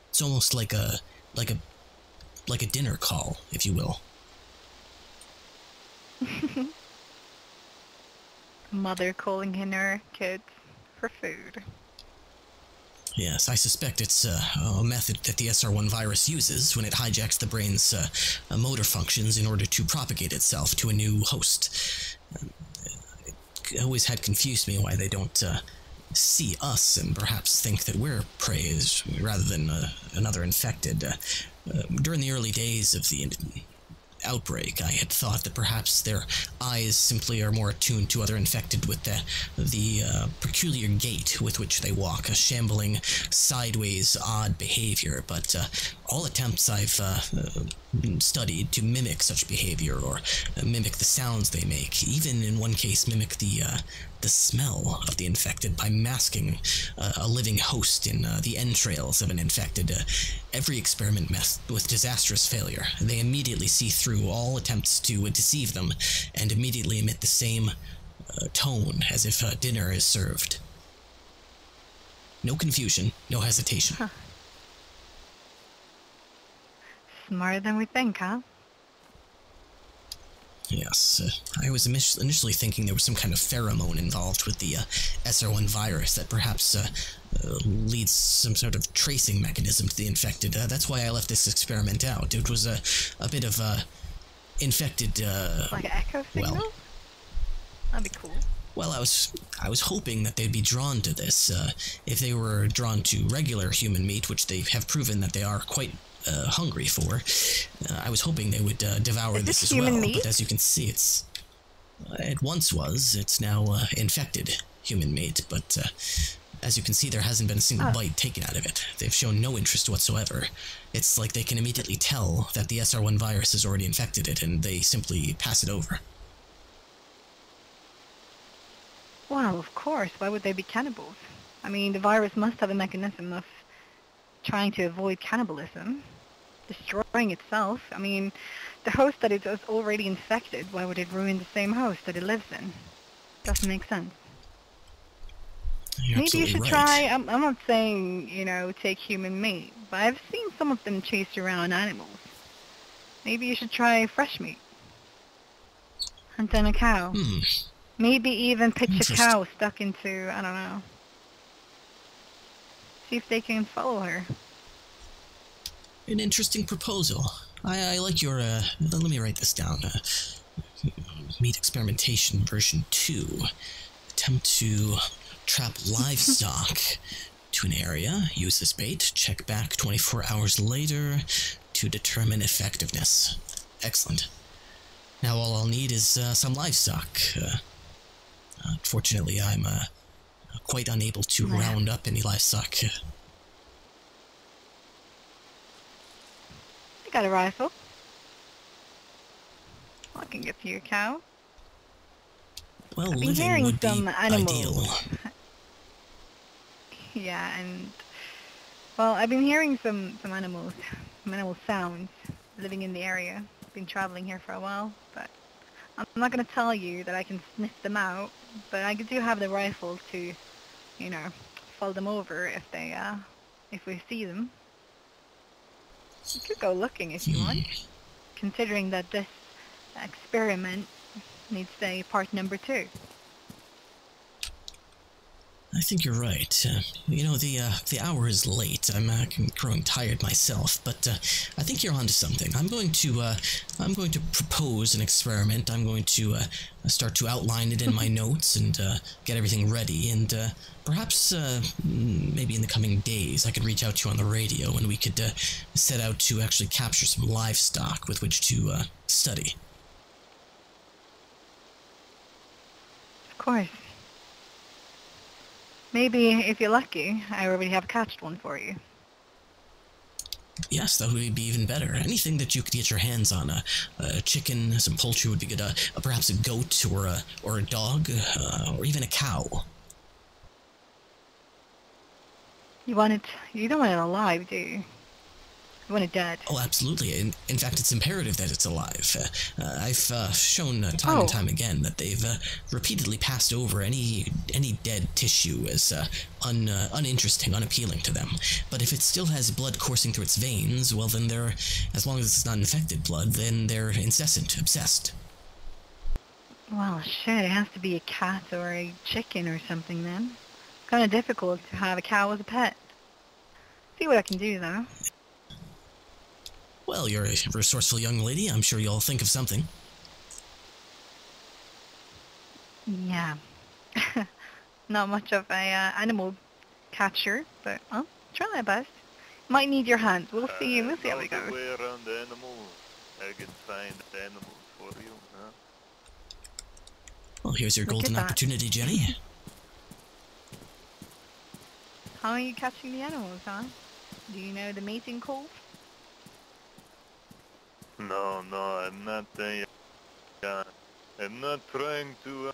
It's almost like a dinner call, if you will. Mother calling in her kids for food. Yes, I suspect it's a method that the SR1 virus uses when it hijacks the brain's motor functions in order to propagate itself to a new host. It always had confused me why they don't see us and perhaps think that we're prey rather than another infected. During the early days of the outbreak, I had thought that perhaps their eyes simply are more attuned to other infected with the peculiar gait with which they walk, a shambling, sideways, odd behavior, but all attempts I've studied to mimic such behavior or mimic the sounds they make, even in one case mimic the smell of the infected by masking a living host in the entrails of an infected. Every experiment met with disastrous failure. They immediately see through all attempts to deceive them and immediately emit the same tone as if dinner is served. No confusion, no hesitation. Huh. Smarter than we think, huh? Yes, I was initially thinking there was some kind of pheromone involved with the SR1 virus that perhaps leads some sort of tracing mechanism to the infected. That's why I left this experiment out. It was a bit of infected. Like an echo signal? Well, that'd be cool. Well, I was hoping that they'd be drawn to this. If they were drawn to regular human meat, which they have proven that they are quite hungry for, I was hoping they would devour this as well. Meat? But as you can see, it once was. It's now infected human meat. But as you can see, there hasn't been a single bite taken out of it. They've shown no interest whatsoever. It's like they can immediately tell that the SR1 virus has already infected it, and they simply pass it over. Well, of course. Why would they be cannibals? I mean, the virus must have a mechanism of trying to avoid cannibalism, destroying itself. I mean, the host that it was already infected, why would it ruin the same host that it lives in? Doesn't make sense. You're Maybe you should right. try, I'm not saying, take human meat, but I've seen some of them chase around animals. Maybe you should try fresh meat. Hunt down a cow. Maybe even pitch a cow stuck into, I don't know. See if they can follow her. An interesting proposal. I like your, let me write this down. Meat experimentation version 2. Attempt to trap livestock to an area, use this bait, check back 24 hours later to determine effectiveness. Excellent. Now all I'll need is some livestock. Unfortunately, I'm quite unable to round up any livestock. You got a rifle. I can get you a cow. Well, I've been living hearing would some be animals. ideal. Yeah, and well, I've been hearing some animal sounds living in the area. Been traveling here for a while, but I'm not going to tell you that I can sniff them out. But I do have the rifle to, you know, follow them over if we see them. You could go looking if you want, considering that this experiment needs a part number 2. I think you're right. You know, the hour is late. I'm growing tired myself, but I think you're onto something. I'm going to propose an experiment. I'm going to start to outline it in my notes and get everything ready. And perhaps maybe in the coming days, I could reach out to you on the radio, and we could set out to actually capture some livestock with which to study. Of course. Maybe, if you're lucky, I already have catched one for you. Yes, that would be even better. Anything that you could get your hands on. A chicken, some poultry would be good. Perhaps a goat or a dog, or even a cow. You don't want it alive, do you? You want it dead. Oh, absolutely. In fact, it's imperative that it's alive. I've shown time and time again that they've repeatedly passed over any dead tissue as uninteresting, unappealing to them. But if it still has blood coursing through its veins, well then as long as it's not infected blood, then they're obsessed. Well, shit, it has to be a cat or a chicken or something then. Kind of difficult to have a cow as a pet. See what I can do, though. Well, you're a resourceful young lady. I'm sure you'll think of something. Yeah. Not much of a animal catcher, but I'll try my best. Might need your hands. We'll see how we go. Way around the animals. I can find animals for you, huh? Well, here's your golden opportunity, Jenny. How are you catching the animals, huh? Do you know the mating call? No, I'm not I'm not trying to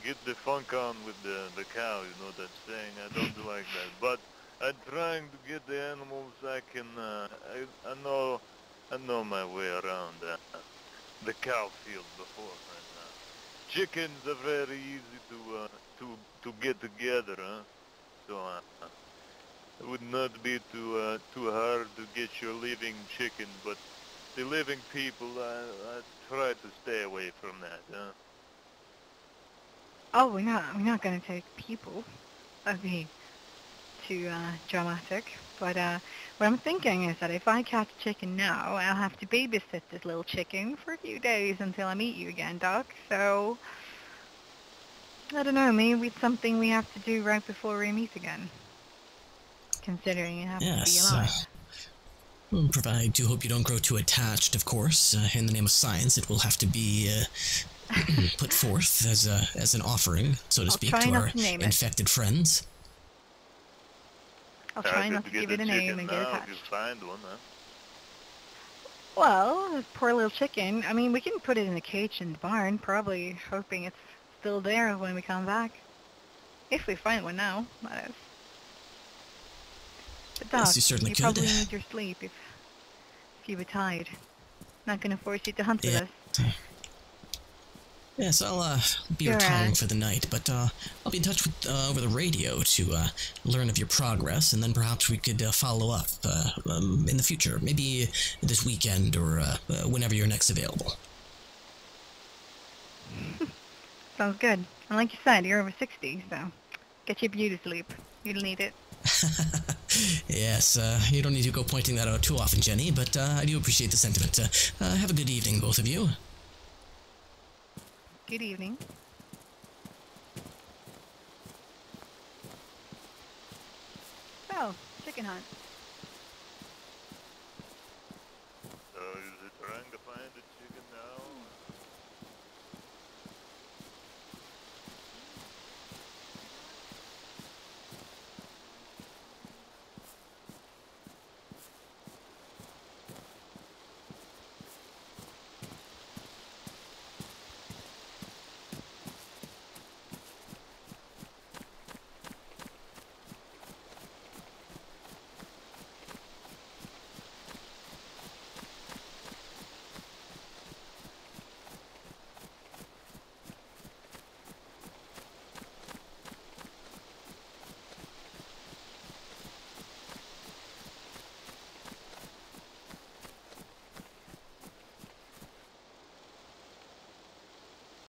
get the funk on with the cow, you know that saying. I don't like that. But I'm trying to get the animals I can, I know my way around the cow field before. And, chickens are very easy to get together, huh? So it would not be too hard to get your living chicken, but the living people, I try to stay away from that, huh? Oh, we're not going to take people. That'd be too dramatic. But what I'm thinking is that if I catch a chicken now, I'll have to babysit this little chicken for a few days until I meet you again, Doc. So, I don't know, maybe it's something we have to do right before we meet again. Considering you have to be alive. I do hope you don't grow too attached, of course. In the name of science, it will have to be put forth as an offering, so to speak, to our infected friends. I'll try not to give it a name and get attached. You find one, huh? Well, this poor little chicken. I mean, we can put it in a cage in the barn, probably hoping it's still there when we come back. If we find one now, that is. But Doc, yes, you certainly could. Probably need your sleep if you were tired. Not gonna force you to hunt with us. Yes, I'll be retiring for the night, but I'll be in touch with over the radio to learn of your progress, and then perhaps we could follow up in the future, maybe this weekend or whenever you're next available. Sounds good. And like you said, you're over 60, so get your beauty sleep. You'll need it. Yes, you don't need to go pointing that out too often, Jenny, but I do appreciate the sentiment. Have a good evening, both of you. Good evening. Oh, chicken hunt. So is it trying to find a chicken now?